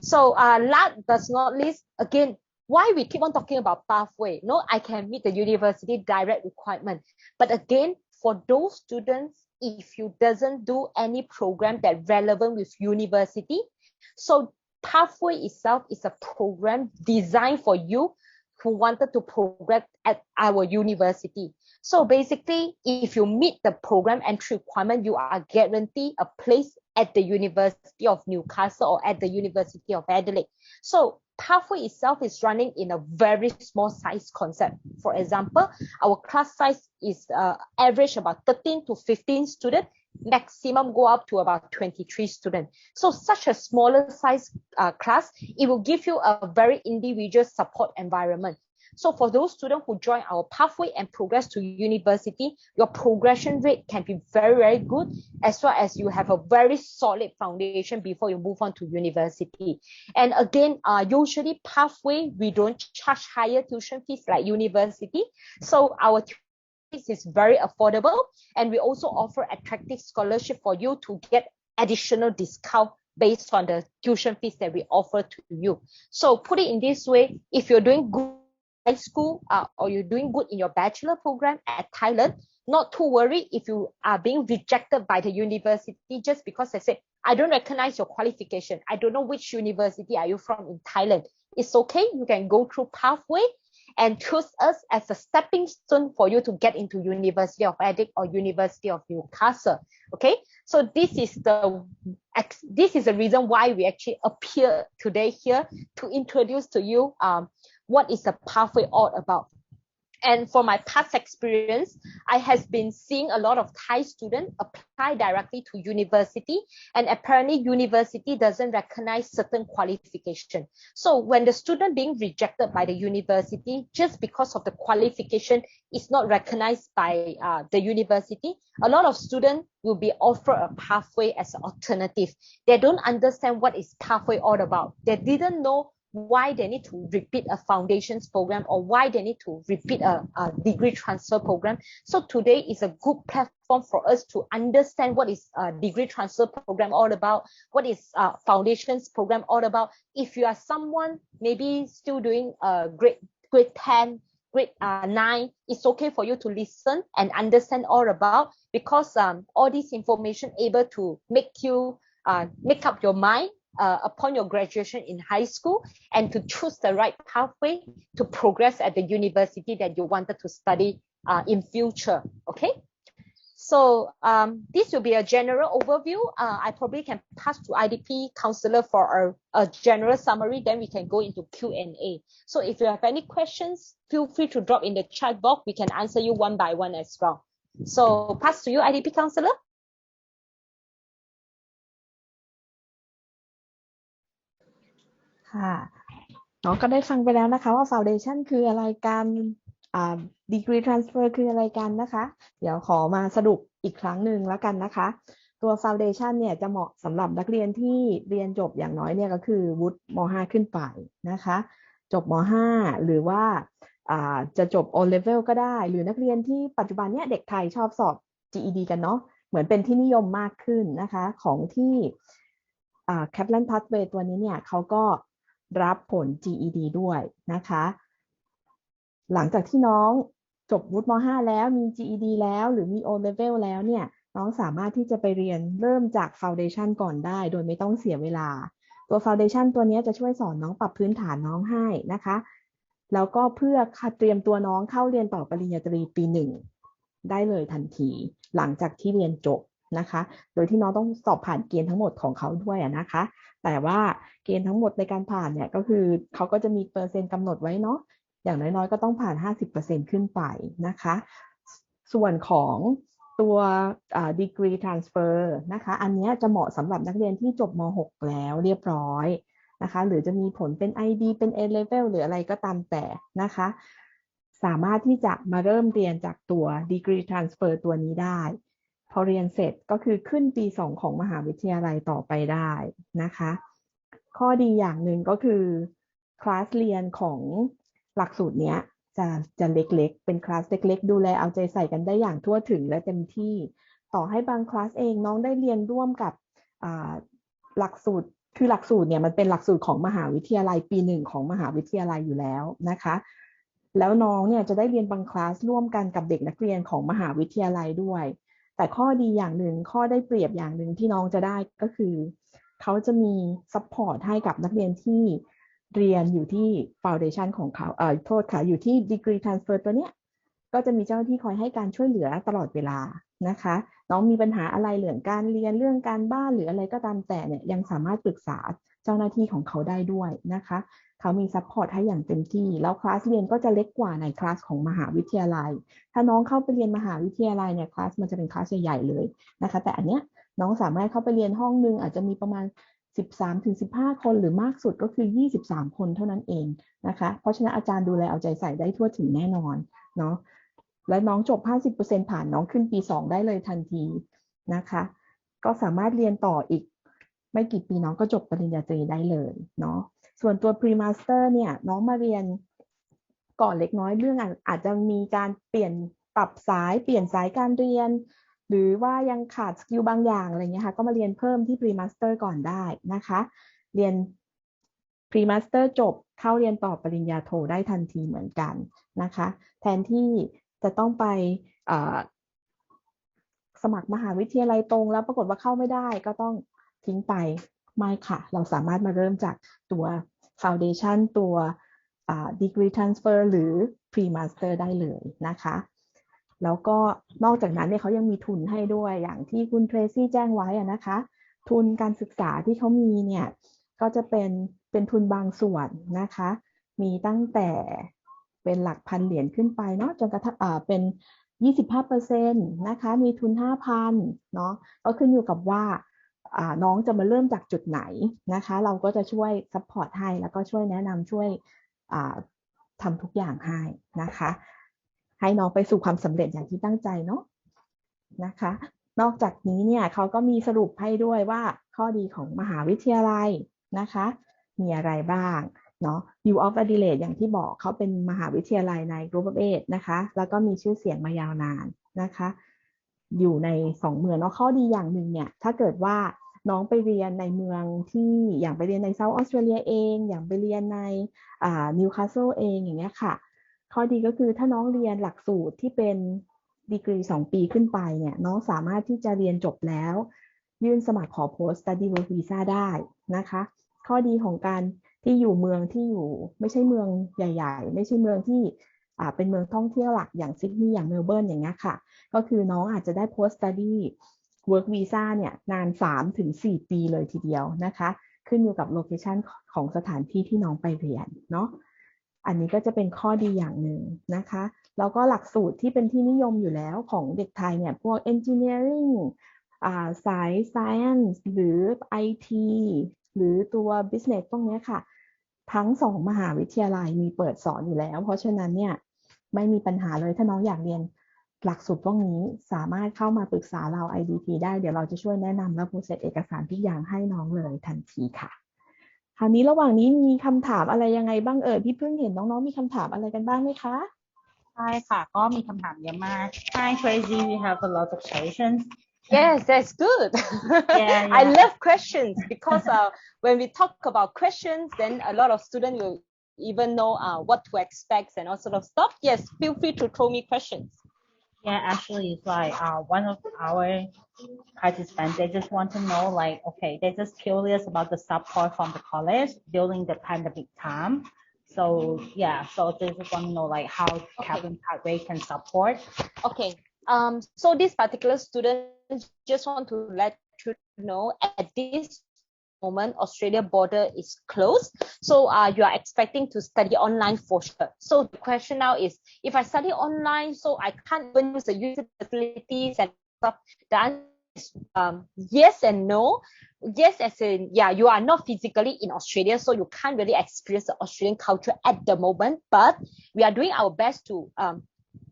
So last but not least, again, why we keep on talking about pathway? No, I can meet the university direct requirement. But again, for those students, if you doesn't do any program that relevant with university, so pathway itself is a program designed for you who wanted to progress at our university. So basically, if you meet the program entry requirement, you are guaranteed a place at the University of Newcastle or at the University of Adelaide. So pathway itself is running in a very small size concept. For example, our class size is average about 13 to 15 students, maximum go up to about 23 students. So such a smaller size class, it will give you a very individual support environment. So for those students who join our pathway and progress to university, your progression rate can be very, very good, as well as you have a very solid foundation before you move on to university. And again, usually pathway, we don't charge higher tuition fees like university. So our fees is very affordable, and we also offer attractive scholarship for you to get additional discount based on the tuition fees that we offer to you. So put it in this way, if you're doing good high school or you're doing good in your bachelor program at Thailand, not to worry if you are being rejected by the university just because they say, I don't recognize your qualification. I don't know which university are you from in Thailand. It's okay. You can go through pathway and choose us as a stepping stone for you to get into University of Adelaide or University of Newcastle. Okay. So this is the reason why we actually appear today here to introduce to you what is the pathway all about. And for my past experience, I has been seeing a lot of Thai students apply directly to university, and apparently university doesn't recognize certain qualification. So when the student being rejected by the university just because of the qualification is not recognized by the university, a lot of students will be offered a pathway as an alternative. They don't understand what is pathway all about. They didn't know why they need to repeat a foundations program or why they need to repeat a degree transfer program. So today is a good platform for us to understand what is a degree transfer program all about, what is foundations program all about. If you are someone maybe still doing grade 10, grade 9, it's okay for you to listen and understand all about, because all this information able to make you make up your mind upon your graduation in high school and to choose the right pathway to progress at the university that you wanted to study in future. Okay, so this will be a general overview. I probably can pass to IDP counselor for a general summary, then we can go into Q&A. So if you have any questions, feel free to drop in the chat box. We can answer you one by one as well. So pass to you, IDP counselor. ค่ะน้องก็ได้ฟังไปแล้วนะคะว่า Foundation คืออะไรกันDegree Transfer คืออะไรกันนะคะเดี๋ยวขอมาสรุปอีกครั้งหนึ่งแล้วกันนะคะตัว Foundation เนี่ยจะเหมาะสำหรับนักเรียนที่เรียนจบอย่างน้อยเนี่ยก็คือวุฒิม.5 ขึ้นไปนะคะจบม.5 หรือว่าจะจบ O Level ก็ได้หรือนักเรียนที่ปัจจุบันเนี่ยเด็กไทยชอบสอบ GED กันเนาะเหมือนเป็นที่นิยมมากขึ้นนะคะของที่Kaplan Pathway ตัวนี้เนี่ยเขาก็รับผล GED ด้วยนะคะหลังจากที่น้องจบวุฒิม.5 แล้วมี GED แล้วหรือมี O Level แล้วเนี่ยน้องสามารถที่จะไปเรียนเริ่มจาก Foundation ก่อนได้โดยไม่ต้องเสียเวลาตัว Foundation ตัวนี้จะช่วยสอนน้องปรับพื้นฐานน้องให้นะคะแล้วก็เพื่อเตรียมตัวน้องเข้าเรียนต่อปริญญาตรีปี 1ได้เลยทันทีหลังจากที่เรียนจบนะคะโดยที่น้องต้องสอบผ่านเกณฑ์ทั้งหมดของเขาด้วยนะคะแต่ว่าเกณฑ์ทั้งหมดในการผ่านเนี่ยก็คือเขาก็จะมีเปอร์เซ็นต์กำหนดไว้เนาะอย่างน้อยๆก็ต้องผ่าน 50% ขึ้นไปนะคะส่วนของตัวdegree transfer นะคะอันนี้จะเหมาะสำหรับนักเรียนที่จบม.6 แล้วเรียบร้อยนะคะหรือจะมีผลเป็น IB เป็น A level หรืออะไรก็ตามแต่นะคะสามารถที่จะมาเริ่มเรียนจากตัว degree transfer ตัวนี้ได้พอเรียนเสร็จก็คือขึ้นปี 2 ของมหาวิทยาลัยต่อไปได้นะคะข้อดีอย่างหนึ่งก็คือคลาสเรียนของหลักสูตรเนี้ยจะเล็กๆเป็นคลาสเล็กๆดูแลเอาใจใส่กันได้อย่างทั่วถึงและเต็มที่ต่อให้บางคลาสเองน้องได้เรียนร่วมกับหลักสูตรคือหลักสูตรเนี่ยมันเป็นหลักสูตรของมหาวิทยาลัยปี 1ของมหาวิทยาลัยอยู่แล้วนะคะแล้วน้องเนี่ยจะได้เรียนบางคลาสร่วมกันกับเด็กนักเรียนของมหาวิทยาลัยด้วยแต่ข้อดีอย่างหนึ่งข้อได้เปรียบอย่างหนึ่งที่น้องจะได้ก็คือเขาจะมีซัพพอร์ตให้กับนักเรียนที่เรียนอยู่ที่ Foundation ของเขาโทษค่ะอยู่ที่ Degree Transfer ตัวเนี้ยก็จะมีเจ้าหน้าที่คอยให้การช่วยเหลือตลอดเวลานะคะน้องมีปัญหาอะไรเรื่องการเรียนเรื่องการบ้านหรืออะไรก็ตามแต่เนี่ยยังสามารถปรึกษาเจ้าหน้าที่ของเขาได้ด้วยนะคะเขามีซัพพอร์ตให้อย่างเต็มที่แล้วคลาสเรียนก็จะเล็กกว่าในคลาสของมหาวิทยาลัยถ้าน้องเข้าไปเรียนมหาวิทยาลัยเนี่ยคลาสมันจะเป็นคลาสใหญ่ๆเลยนะคะแต่อันเนี้ยน้องสามารถเข้าไปเรียนห้องนึงอาจจะมีประมาณ13-15 คนหรือมากสุดก็คือ23 คนเท่านั้นเองนะคะเพราะฉะนั้นอาจารย์ดูแลเอาใจใส่ได้ทั่วถึงแน่นอนเนาะและน้องจบ 50% ผ่านน้องขึ้นปี 2ได้เลยทันทีนะคะก็สามารถเรียนต่ออีกไม่กี่ปีน้องก็จบปริญญาตรีได้เลยเนาะส่วนตัว Pre-Master เนี่ยน้องมาเรียนก่อนเล็กน้อยเรื่องอาจจะมีการเปลี่ยนสายการเรียนหรือว่ายังขาดสกิลบางอย่างอะไรเงี้ยค่ะก็มาเรียนเพิ่มที่ Pre-Master ก่อนได้นะคะเรียน Pre-Master จบเข้าเรียนต่อปริญญาโทได้ทันทีเหมือนกันนะคะแทนที่จะต้องไปสมัครมหาวิทยาลัยตรงแล้วปรากฏว่าเข้าไม่ได้ก็ต้องทิ้งไปไม่ค่ะเราสามารถมาเริ่มจากตัว Foundation ตัว Degree Transfer หรือ Pre-Master ได้เลยนะคะแล้วก็นอกจากนั้นเนี่ยเขายังมีทุนให้ด้วยอย่างที่คุณเทรซี่แจ้งไว้นะคะทุนการศึกษาที่เขามีเนี่ยก็จะเป็นทุนบางส่วนนะคะมีตั้งแต่ เป็นหลักพันเหรียญขึ้นไปเนาะจนกระทั่งเป็น 25% นะคะมีทุน 5,000 เนาะก็ขึ้นอยู่กับว่าน้องจะมาเริ่มจากจุดไหนนะคะเราก็จะช่วยซัพพอร์ตให้แล้วก็ช่วยแนะนำช่วยทำทุกอย่างให้นะคะให้น้องไปสู่ความสำเร็จอย่างที่ตั้งใจเนาะนะคะนอกจากนี้เนี่ยเขาก็มีสรุปให้ด้วยว่าข้อดีของมหาวิทยาลัยนะคะมีอะไรบ้างเนาะ U of Adelaide อย่างที่บอกเขาเป็นมหาวิทยาลัยใน Group of 8นะคะแล้วก็มีชื่อเสียงมายาวนานนะคะอยู่ใน2เมืองเนาะข้อดีอย่างหนึ่งเนี่ยถ้าเกิดว่าน้องไปเรียนในเมืองที่อย่างไปเรียนในเซาท์ออสเตรเลียเองอย่างไปเรียนในนิวคาสเซิลเองอย่างเงี้ยค่ะข้อดีก็คือถ้าน้องเรียนหลักสูตรที่เป็นดีกรี2 ปีขึ้นไปเนี่ยน้องสามารถที่จะเรียนจบแล้วยื่นสมัครขอ Post Study Work Visa ได้นะคะข้อดีของการที่อยู่เมืองที่อยู่ไม่ใช่เมืองใหญ่ๆไม่ใช่เมืองที่เป็นเมืองท่องเที่ยวหลักอย่างซิดนีย์อย่างเมลเบิร์นอย่างเงี้ยค่ะก็คือน้องอาจจะได้ Post Study Work Visa เนี่ยนาน 3-4 ปีเลยทีเดียวนะคะขึ้นอยู่กับโลเคชันของสถานที่ที่น้องไปเรียนเนาะอันนี้ก็จะเป็นข้อดีอย่างหนึ่งนะคะแล้วก็หลักสูตรที่เป็นที่นิยมอยู่แล้วของเด็กไทยเนี่ยพวก Engineering สาย Science หรือ IT หรือตัว Business พวกนี้ค่ะทั้ง2มหาวิทยาลัยมีเปิดสอนอยู่แล้วเพราะฉะนั้นเนี่ยไม่มีปัญหาเลยถ้าน้องอยากเรียนหลักสูตรพวกนี้สามารถเข้ามาปรึกษาเรา IDP ได้เดี๋ยวเราจะช่วยแนะนำและโปรเซสเอกสารทุกอย่างให้น้องเลยทันทีค่ะคราวนี้ระหว่างนี้มีคำถามอะไรยังไงบ้างพี่เพิ่งเห็นน้องๆมีคำถามอะไรกันบ้างไหมคะใช่ค่ะก็มีคำถามเยอะมาก Hi Tracy we have a lot of questions Yes, that's good. Yeah. I love questions because when we talk about questions, then a lot of students will even know what to expect and all sort of stuff. Yes, feel free to throw me questions. Yeah, actually, it's like one of our participants, they just want to know, like, okay, they're just curious about the support from the college during the pandemic time. So yeah, so they just want to know like how Kevin Pathway can support. Okay. So this particular student just want to let you know at this moment Australia border is closed, so you are expecting to study online for sure. So the question now is, if I study online, so I can't even use the facilities and stuff. The answer is yes and no. Yes, as in you are not physically in Australia, so you can't really experience the Australian culture at the moment, but we are doing our best to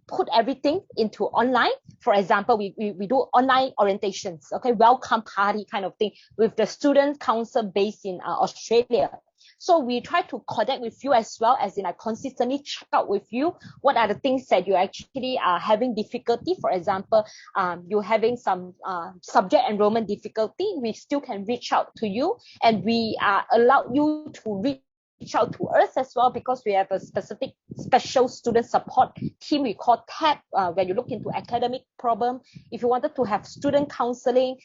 put everything into online. For example, we do online orientations, okay, welcome party kind of thing with the student council based in Australia. So we try to connect with you as well, as in I consistently check out with you what are the things that you actually are having difficulty. For example, you're having some subject enrollment difficulty, we still can reach out to you, and we allow you to reach out to us as well, because we have a special student support team we call 𝐷 when you look into academic problem. If you wanted to have student counseling,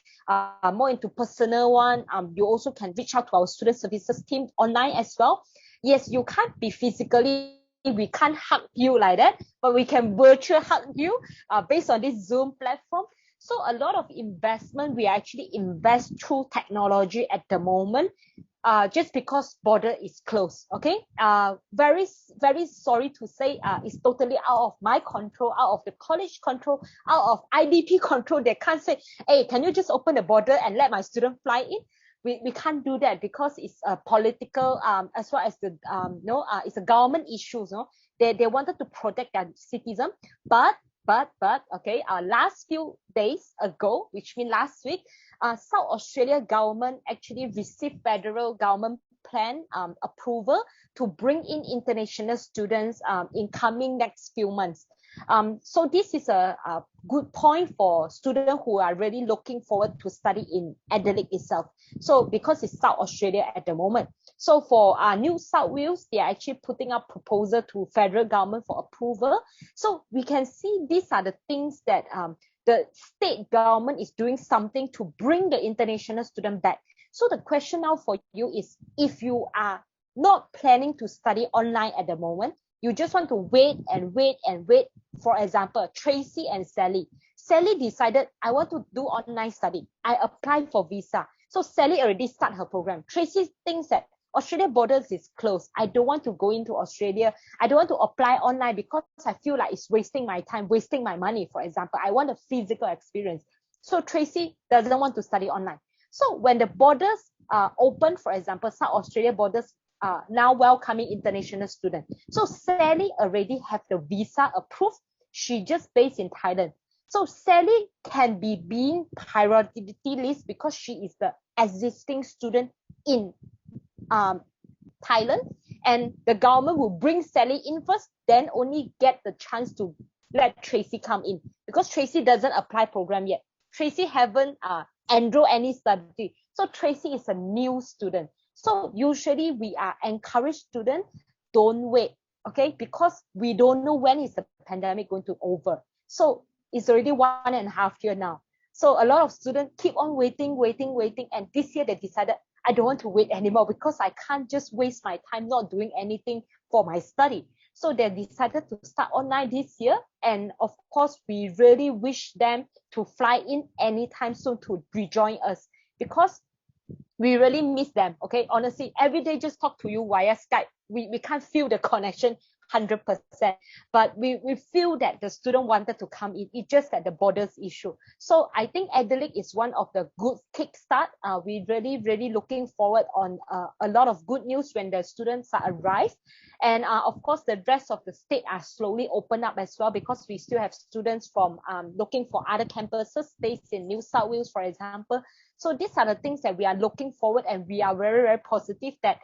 more into personal one, you also can reach out to our student services team online as well. Yes, you can't be physically, we can't hug you like that, but we can virtual hug you based on this Zoom platform. So a lot of investment, we actually invest through technology at the moment. Just because border is closed, okay? Very, very sorry to say, it's totally out of my control, out of the college control, out of IDP control. They can't say, hey, can you just open the border and let my student fly in? We can't do that because it's a political, as well as the, it's a government issues, no? They wanted to protect their citizen, but, okay, last few days ago, which means last week, South Australia government actually received federal government plan approval to bring in international students in coming next few months. So this is a good point for students who are really looking forward to study in Adelaide itself. So because it's South Australia at the moment. So for New South Wales, they are actually putting up proposal to federal government for approval. So we can see these are the things that the state government is doing something to bring the international student back. So the question now for you is, if you are not planning to study online at the moment, you just want to wait and wait and wait. For example, Tracy and Sally. Sally decided, I want to do online study. I applied for visa. So Sally already started her program. Tracy thinks that, Australia borders is closed. I don't want to go into Australia. I don't want to apply online because I feel like it's wasting my time, wasting my money, for example. I want a physical experience. So Tracy doesn't want to study online. So when the borders are open, for example, South Australia borders are now welcoming international students. So Sally already have the visa approved. She just based in Thailand. So Sally can be being priority list because she is the existing student in Thailand, and the government will bring Sally in first, then only get the chance to let Tracy come in because Tracy doesn't apply program yet. Tracy haven't enrolled any study. So Tracy is a new student. So usually we are encourage students, don't wait, okay? Because we don't know when is the pandemic going to over. So it's already 1.5 years now. So a lot of students keep on waiting. And this year they decided, I don't want to wait anymore because I can't just waste my time not doing anything for my study. So they decided to start online this year. And of course, we really wish them to fly in anytime soon to rejoin us because we really miss them. Okay, honestly, every day just talk to you via Skype. We can't feel the connection 100%, but we feel that the student wanted to come in. It's just that the borders issue. So I think Adelaide is one of the good kickstart. We really looking forward on a lot of good news when the students arrive. And of course, the rest of the state are slowly open up as well because we still have students from looking for other campuses based in New South Wales, for example. So these are the things that we are looking forward, and we are very positive that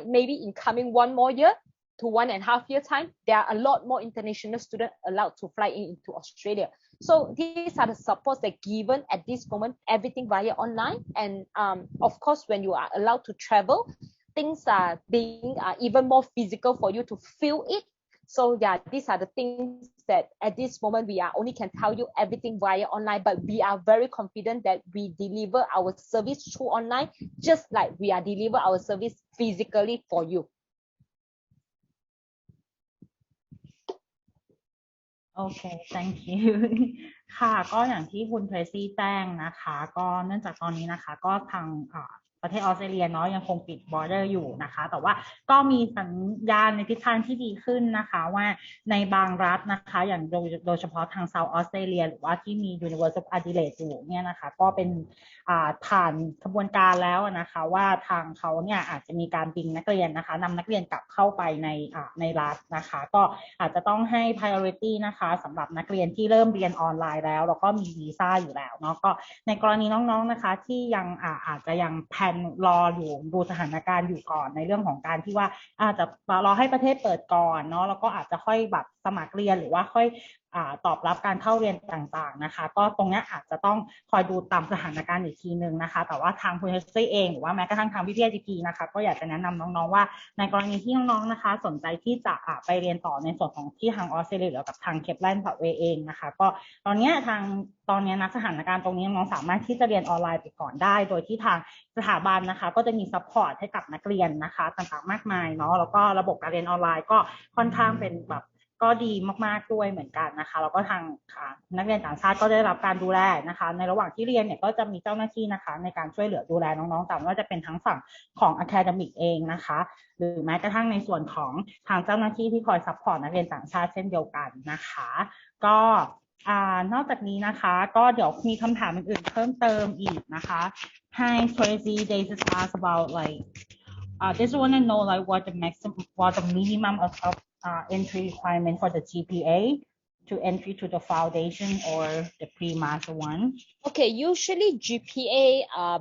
maybe in coming 1 more year to 1.5 year time, there are a lot more international students allowed to fly into Australia. So these are the supports that given at this moment, everything via online. And of course, when you are allowed to travel, things are being even more physical for you to feel it. So yeah, these are the things that at this moment we are only can tell you everything via online, but we are very confident that we deliver our service through online, just like we are deliver our service physically for you. โอเค thank you ค่ะก็อย่างที่คุณเทรซี่แจ้งนะคะก็เนื่องจากตอนนี้นะคะก็ทางประเทศออสเตรเลียเนาะยังคงปิดบอร์เดอร์อยู่นะคะแต่ว่าก็มีสัญญาณในทิศทางที่ดีขึ้นนะคะว่าในบางรัฐนะคะอย่างโดยเฉพาะทางเซาท์ออสเตรเลียหรือว่าที่มี University of Adelaide อยู่เนี่ยนะคะก็เป็นผ่านกระบวนการแล้วนะคะว่าทางเขาเนี่ยอาจจะมีการบินนักเรียนนะคะนำนักเรียนกลับเข้าไปในรัฐนะคะก็อาจจะต้องให้ priority นะคะสำหรับนักเรียนที่เริ่มเรียนออนไลน์แล้วก็มีวีซ่าอยู่แล้วเนาะก็ในกรณีน้องๆนะคะที่ยังอาจจะยังแพลนรออยู่ดูสถานการณ์อยู่ก่อนในเรื่องของการที่ว่าอาจจะรอให้ประเทศเปิดก่อนเนาะแล้วก็อาจจะค่อยแบบสมัครเรียนหรือว่าค่อยตอบรับการเข้าเรียนต่างๆนะคะก็ตรงนี้อาจจะต้องคอยดูตามสถานการณ์อีกทีนึงนะคะแต่ว่าทางคุณเฮสซี่เองหรือว่าแม้กระทั่งทางพี่ๆ GP นะคะก็อยากจะแนะนำน้องๆว่าในกรณีที่น้องๆนะคะสนใจที่จะไปเรียนต่อในส่วนของที่ทางออสเตรเลียหรือกับทางเคปแลนด์พาเวย์เองนะคะก็ตอนนี้ณสถานการณ์ตรงนี้น้องสามารถที่จะเรียนออนไลน์ไปก่อนได้โดยที่ทางสถาบันนะคะก็จะมีซัพพอร์ตให้กับนักเรียนนะคะต่างๆมากมายเนาะแล้วก็ระบบการเรียนออนไลน์ก็ค่อนข้างเป็นแบบก็ดีมากๆด้วยเหมือนกันนะคะแล้วก็ทางนักเรียนต่างชาติก็ได้รับการดูแลนะคะในระหว่างที่เรียนเนี่ยก็จะมีเจ้าหน้าที่นะคะในการช่วยเหลือดูแลน้องๆแต่ว่าจะเป็นทั้งฝั่งของ academic เองนะคะหรือแม้กระทั่งในส่วนของทางเจ้าหน้าที่ที่คอยซัพพอร์ตนักเรียนต่างชาติเช่นเดียวกันนะคะก็นอกจากนี้นะคะก็เดี๋ยวมีคำถามอื่นๆเพิ่มเติมอีกนะคะ Hi Tracy, they just ask about like just want to know like what the minimum of entry requirement for the GPA to entry to the foundation or the pre-master one? Okay, usually GPA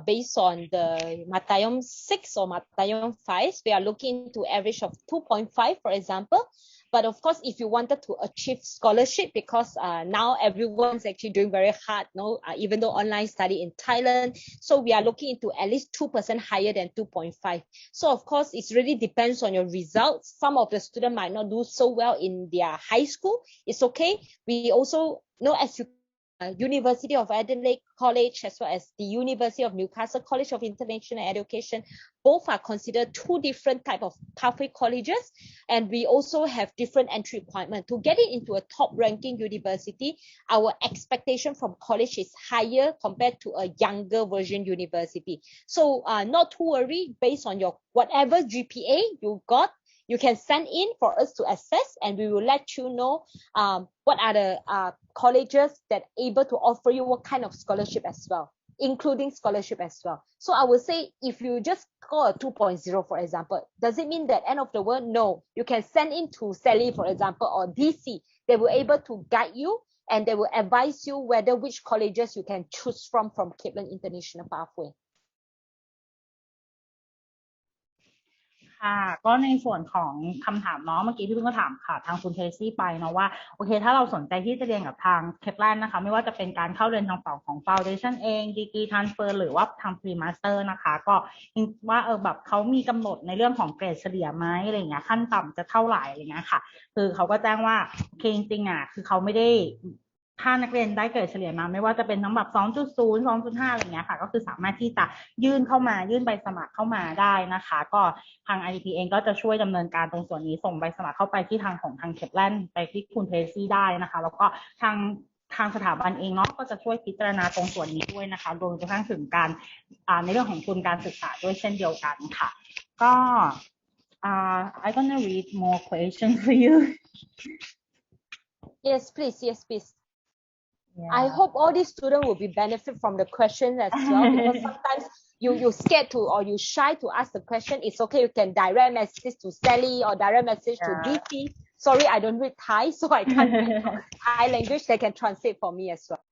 based on the Matayom 6 or Matayom 5, we are looking to average of 2.5, for example. But of course, if you wanted to achieve scholarship, because now everyone's actually doing very hard, no, even though online study in Thailand, so we are looking into at least 2% higher than 2.5. So of course, it really depends on your results. Some of the students might not do so well in their high school. It's okay. We also know as you University of Adelaide College as well as the University of Newcastle College of International Education. Both are considered two different type of pathway colleges, and we also have different entry requirement. To get it into a top ranking university, our expectation from college is higher compared to a younger version university. So not to worry, based on your whatever GPA you got, you can send in for us to assess, and we will let you know what are the colleges that are able to offer you what kind of scholarship as well, including scholarship as well. So I would say if you just score a 2.0, for example, does it mean that end of the world? No, you can send in to Sally, for example, or DC. They will able to guide you, and they will advise you whether which colleges you can choose from 𝐀𝐝𝐵LAND International Pathway. ค่ะก็ในส่วนของคำถามเนาะเมื่อกี้พี่เพิ่งก็ถามค่ะทางคุณเทซี่ไปเนาะว่าโอเคถ้าเราสนใจที่จะเรียนกับทาง𝐀𝐝𝐵LANDนะคะไม่ว่าจะเป็นการเข้าเรียนทางฝั่งของ Foundation เอง Degree Transfer หรือว่าทาง Pre-Master นะคะก็ว่าแบบเขามีกำหนดในเรื่องของเกรดเฉลี่ยไหมอะไรอย่างเงี้ยขั้นต่ำจะเท่าไหร่อะไรเงี้ยค่ะคือเขาก็แจ้งว่าโอเคจริงๆคือเขาไม่ได้ถ้านักเรียนได้เกรดเฉลี่ยมาไม่ว่าจะเป็นทั้งแบบ 2.0 2.5 อะไรเงี้ยค่ะก็คือสามารถที่จะยื่นใบสมัครเข้ามาได้นะคะก็ทาง IDP เองก็จะช่วยดำเนินการตรงส่วนนี้ส่งใบสมัครเข้าไปที่ทางของทาง𝐀𝐝𝐵LANDไปที่คุณเทซี่ได้นะคะแล้วก็ทางสถาบันเองเนาะก็จะช่วยพิจารณาตรงส่วนนี้ด้วยนะคะรวมกระทั่งถึงการในเรื่องของทุนการศึกษาด้วยเช่นเดียวกันค่ะก็ I'm gonna read more questions for you Yes please Yeah. I hope all these students will be benefit from the question as well, because sometimes you scared to or you shy to ask the question. It's okay, you can direct message to Sally or direct message to DC. Sorry, I don't read Thai, so I can't read Thai language. They can translate for me as well.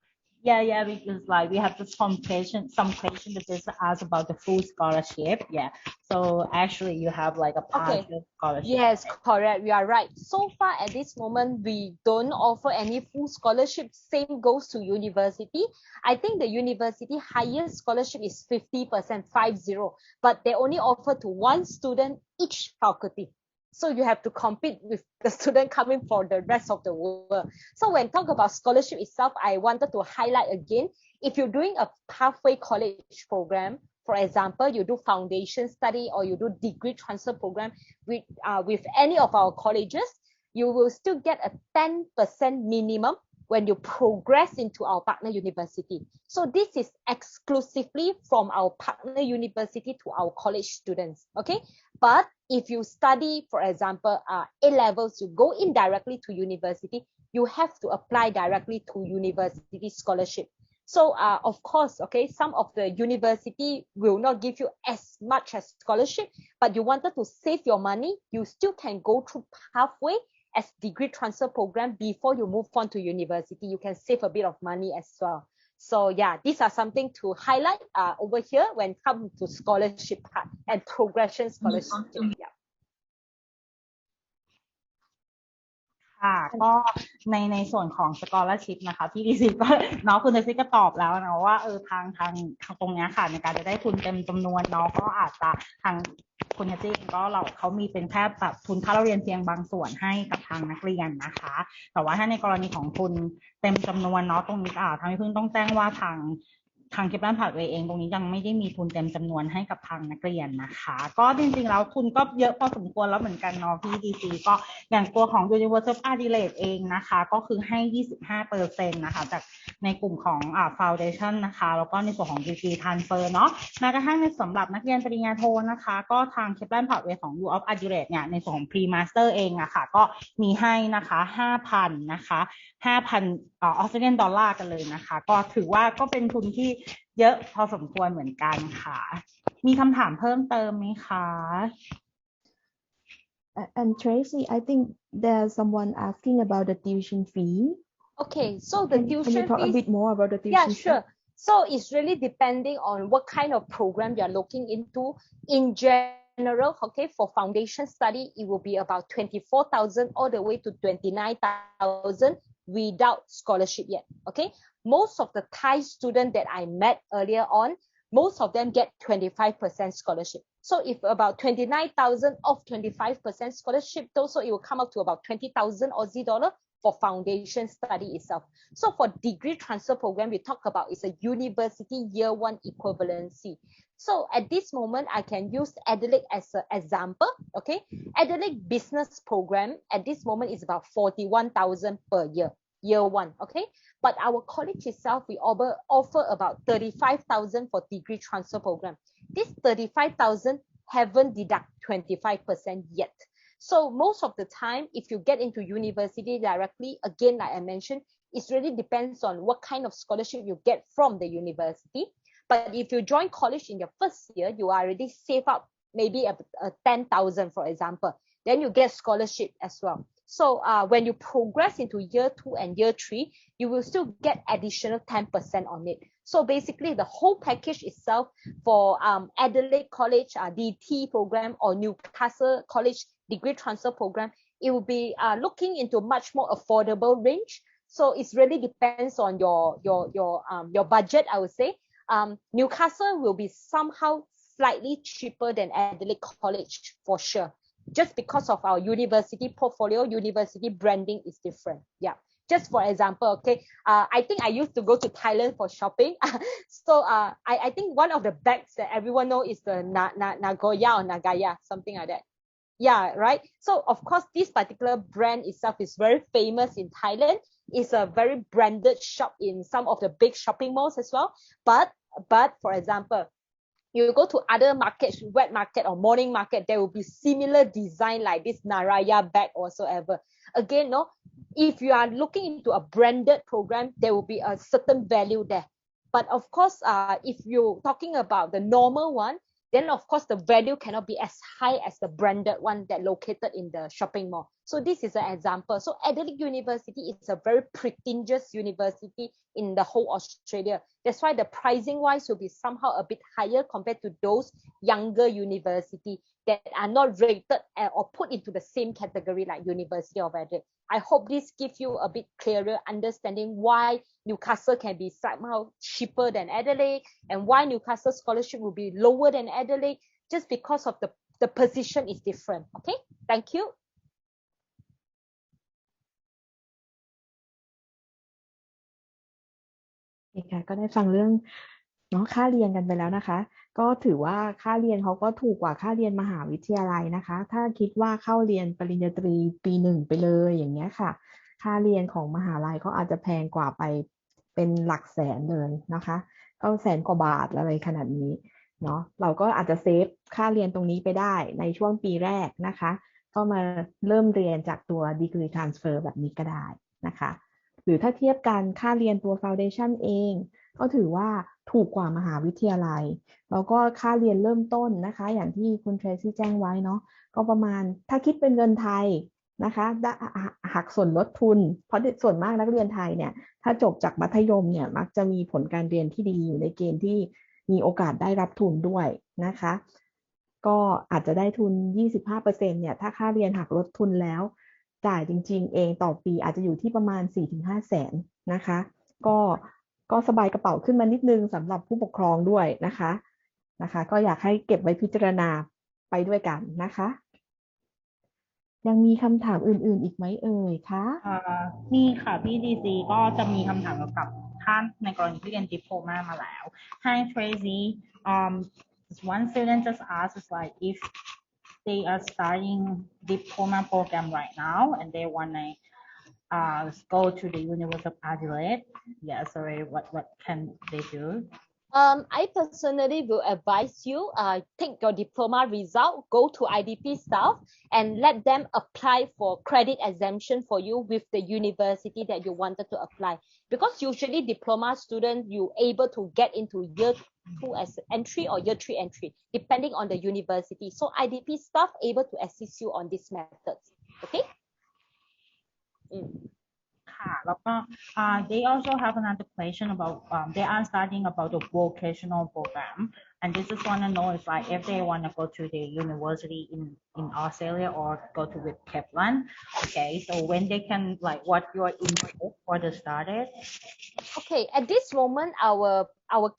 Yeah, because like we have some question that just ask about the full scholarship. Yeah, so actually you have like a partial scholarship. Yes, correct. You are right. So far at this moment, we don't offer any full scholarship. Same goes to university. I think the university highest scholarship is 50%, 50, but they only offer to one student each faculty. So you have to compete with the student coming for the rest of the world. So when talk about scholarship itself, I wanted to highlight again, if you're doing a pathway college program, for example, you do foundation study or you do degree transfer program with any of our colleges, you will still get a 10% minimum when you progress into our partner university. So this is exclusively from our partner university to our college students, okay? But if you study, for example, A-levels, you go in directly to university, you have to apply directly to university scholarship. So of course, okay, some of the university will not give you as much as scholarship, but you wanted to save your money, you still can go through pathway as degree transfer program before you move on to university. You can save a bit of money as well. So yeah, these are something to highlight over here when it comes to scholarship part and progression scholarship. Yeah. ค่ะก็ในส่วนของ scholarship นะคะพี่ดีซีก็น้องคุณเดซี่ก็ตอบแล้วนะว่าทางตรงนี้ค่ะในการจะได้ทุนเต็มจำนวนน้องก็อาจจะทางคุณเดซี่ก็เขามีเป็นแค่แบบทุนค่าเรียนเพียงบางส่วนให้กับทางนักเรียนนะคะแต่ว่าถ้าในกรณีของทุนเต็มจำนวนเนาะตรงนี้ทางพี่พึ่งต้องแจ้งว่าทาง𝐀𝐝𝐵LAND Pathwayเองตรงนี้ยังไม่ได้มีทุนเต็มจำนวนให้กับทางนักเรียนนะคะก็จริงๆแล้วทุนก็เยอะพอสมควรแล้วเหมือนกันเนาะพี่ดีซีก็อย่างตัวของ University of Adelaide เองนะคะก็คือให้ 25% นะคะจากในกลุ่มของFoundation นะคะแล้วก็ในส่วนของ Degree Transfer เนาะแม้กระทั่งในสำหรับนักเรียนปริญญาโทนะคะก็ทาง𝐀𝐝𝐵LAND Pathway ของ U of Adelaide เนี่ยในส่วนของ Pre-Master เองอะค่ะก็มีให้นะคะ 5,000 นะคะ 5,000 ออสเตรเลียนดอลลาร์กันเลยนะคะก็ถือว่าก็เป็นทุนที่เยอะพอสมควรเหมือนกันค่ะมีคำถามเพิ่มเติมไหมคะ And Tracy, I think there's someone asking about the tuition fee. Okay, so the tuition can you talk fees, a bit more about the tuition fee? Yeah, sure. So it's really depending on what kind of program you're looking into. In general, okay, for foundation study, it will be about 24,000 all the way to 29,000 without scholarship yet, okay? Most of the Thai students that I met earlier on, most of them get 25% scholarship. So if about 29,000 of 25% scholarship, so it will come up to about 20,000 Aussie dollar for foundation study itself. So for degree transfer program, we talk about is a university year 1 equivalency. So at this moment, I can use Adelaide as an example. Okay, Adelaide business program at this moment is about 41,000 per year, year 1. Okay, but our college itself, we offer about 35,000 for degree transfer program. This 35,000 haven't deduct 25% yet. So most of the time, if you get into university directly, again, like I mentioned, it really depends on what kind of scholarship you get from the university. But if you join college in your first year, you already save up maybe a 10,000, for example. Then you get scholarship as well. So when you progress into year 2 and year 3, you will still get additional 10% on it. So basically, the whole package itself for Adelaide College DT program or Newcastle College degree transfer program, it will be looking into much more affordable range. So it really depends on your budget, I would say. Newcastle will be somehow slightly cheaper than Adelaide College for sure, just because of our university portfolio, university branding is different. Yeah. Just for example, okay, I think I used to go to Thailand for shopping. So I think one of the bags that everyone knows is the Nagoya or Nagaya, something like that. Yeah, right. So of course, this particular brand itself is very famous in Thailand. It's a very branded shop in some of the big shopping malls as well. But for example, you go to other markets, wet market or morning market, there will be similar design like this Naraya bag or whatsoever. Again, no, if you are looking into a branded program, there will be a certain value there. But of course, if you're talking about the normal one, then of course the value cannot be as high as the branded one that located in the shopping mall. So this is an example. So Adelaide University is a very prestigious university in the whole Australia. That's why the pricing wise will be somehow a bit higher compared to those younger university that are not rated or put into the same category like University of Adelaide. I hope this gives you a bit clearer understanding why Newcastle can be somehow cheaper than Adelaide and why Newcastle scholarship will be lower than Adelaide, just because of the position is different. Okay, thank you. ค่ะก็ได้ฟังเรื่องเนาะค่าเรียนกันไปแล้วนะคะก็ถือว่าค่าเรียนเขาก็ถูกกว่าค่าเรียนมหาวิทยาลัยนะคะถ้าคิดว่าเข้าเรียนปริญญาตรีปี 1ไปเลยอย่างเงี้ยค่ะค่าเรียนของมหาลัยเขาอาจจะแพงกว่าไปเป็นหลักแสนเลยนะคะก็แสนกว่าบาทอะไรขนาดนี้เนาะเราก็อาจจะเซฟค่าเรียนตรงนี้ไปได้ในช่วงปีแรกนะคะก็มาเริ่มเรียนจากตัว degree transfer แบบนี้ก็ได้นะคะหรือถ้าเทียบกันค่าเรียนตัว foundation เองก็ถือว่าถูกกว่ามหาวิทยาลัยแล้วก็ค่าเรียนเริ่มต้นนะคะอย่างที่คุณเทรซี่แจ้งไว้เนาะก็ประมาณถ้าคิดเป็นเงินไทยนะคะหักส่วนลดทุนเพราะส่วนมากนักเรียนไทยเนี่ยถ้าจบจากมัธยมเนี่ยมักจะมีผลการเรียนที่ดีอยู่ในเกณฑ์ที่มีโอกาสได้รับทุนด้วยนะคะก็อาจจะได้ทุน 25% เนี่ยถ้าค่าเรียนหักลดทุนแล้วจ่ายจริงๆเองต่อปีอาจจะอยู่ที่ประมาณ 4-5 แสนนะคะก็สบายกระเป๋าขึ้นมานิดนึงสำหรับผู้ปกครองด้วยนะคะก็อยากให้เก็บไว้พิจารณาไปด้วยกันนะคะยังมีคำถามอื่นๆอีกไหมเอ่ยคะมีค่ะพี่ดีซีก็จะมีคำถามเกี่ยวกับท่านในกรณีที่เรียนดิโพลมามาแล้ว Hi Tracy one student just asked is like if they are starting diploma program right now and they want to go to the University of Adelaide. Yeah, sorry, what can they do? I personally will advise you take your diploma result, go to IDP staff and let them apply for credit exemption for you with the university that you wanted to apply. Because usually diploma students, you able to get into year 2 as entry or year 3 entry, depending on the university. So IDP staff able to assist you on these methods. Okay? They also have another question about they are studying about the vocational program and they just want to know if like if they want to go to the university in Australia or go to with Kaplan. Okay, so when they can like what your interest for the started. Okay, at this moment, our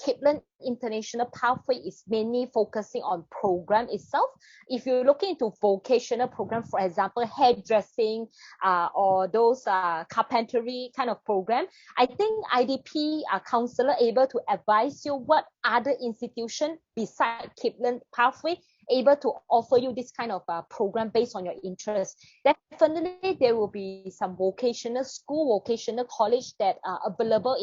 Kaplan International Pathway is mainly focusing on program itself. If you're looking into vocational program, for example, hairdressing or those carpentry kind of program, I think IDP counselor able to advise you what other institution beside Kaplan Pathway able to offer you this kind of program based on your interest. Definitely, there will be some vocational school, vocational college that are available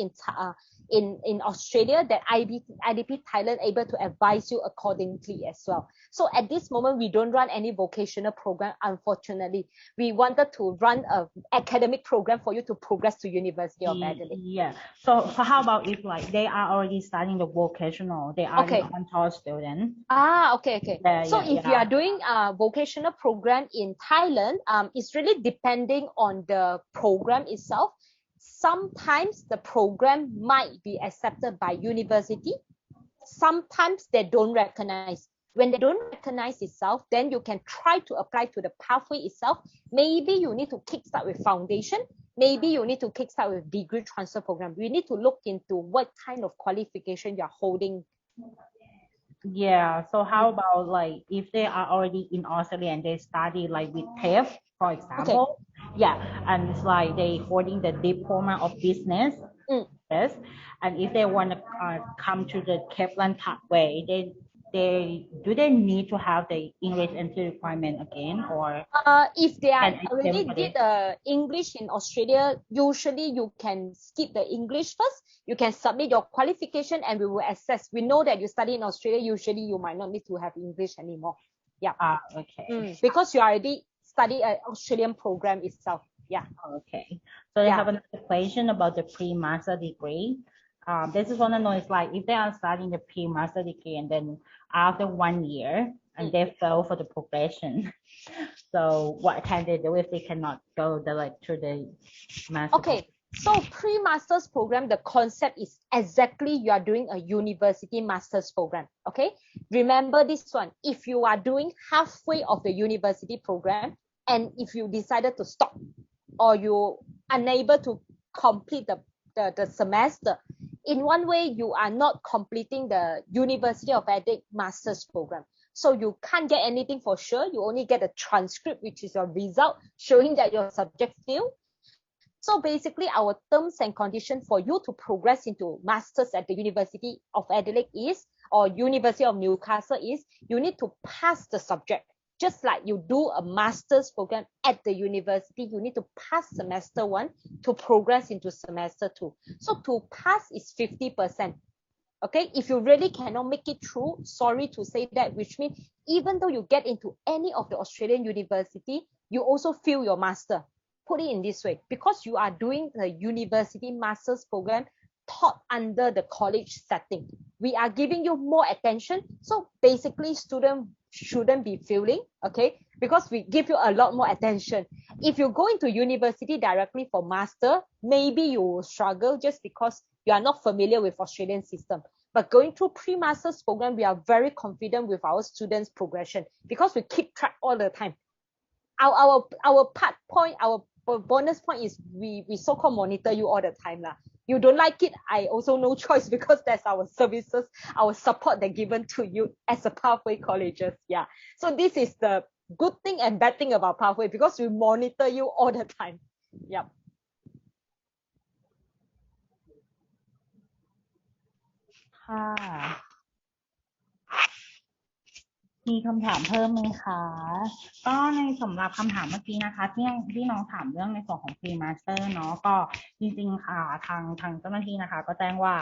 in Australia that IDP Thailand able to advise you accordingly as well. So at this moment, we don't run any vocational program, unfortunately. We wanted to run an academic program for you to progress to University of Adelaide. Yeah. So how about if like they are already studying the vocational, they are Okay. on tour student? Okay. Yeah, So yeah, if you are doing a vocational program in Thailand, it's really depending on the program itself. Sometimes the program might be accepted by university. Sometimes they don't recognize. When they don't recognize itself, then you can try to apply to the pathway itself. Maybe you need to kickstart with foundation. Maybe you need to kickstart with degree transfer program. We need to look into what kind of qualification you're holding. Yeah. So how about like if they are already in Australia and they study like with TAFE, for example, yeah, and it's like they holding the diploma of business, yes, and if they want to come to the Kaplan pathway, they need to have the English entry requirement again, or if they are can already did English in Australia, usually you can skip the English first. You can submit your qualification and we will assess. We know that you study in Australia, usually you might not need to have English anymore. Yeah. Okay. Because you already study an Australian program itself. Yeah. Okay. So they have another question about the pre-master degree. They just want to know, it's like if they are studying the pre-master degree and then after 1 year and they fail for the progression, so what can they do if they cannot go to the master? Okay. So pre-master's program, the concept is exactly you are doing a university master's program. Okay. Remember this one. If you are doing halfway of the university program and if you decided to stop or you're unable to complete the semester, in one way you are not completing the University of Adelaide master's program. So you can't get anything for sure. You only get a transcript, which is your result showing that your subject failed. So basically, our terms and conditions for you to progress into masters at the University of Adelaide is, or University of Newcastle is, you need to pass the subject. Just like you do a master's program at the university, you need to pass semester 1 to progress into semester 2. So to pass is 50%. Okay, if you really cannot make it through, sorry to say that, which means even though you get into any of the Australian university, you also fail your master. Put it in this way, because you are doing the university master's program taught under the college setting. We are giving you more attention. So basically, students shouldn't be failing, okay? Because we give you a lot more attention. If you go into university directly for master, maybe you will struggle just because you are not familiar with Australian system. But going through pre-master's program, we are very confident with our students' progression because we keep track all the time. Our bonus point is we so-called monitor you all the time lah. You don't like it, I also no choice because that's our services, our support that given to you as a pathway colleges. Yeah. So this is the good thing and bad thing about pathway because we monitor you all the time. Yeah. มีคำถามเพิ่มไหมคะก็ในสำหรับคำถามเมื่อกี้นะคะที่น้องถามเรื่องในส่วนของ pre-master เนาะก็จริงๆค่ะทางเจ้าหน้าที่นะคะก็แจ้งว่า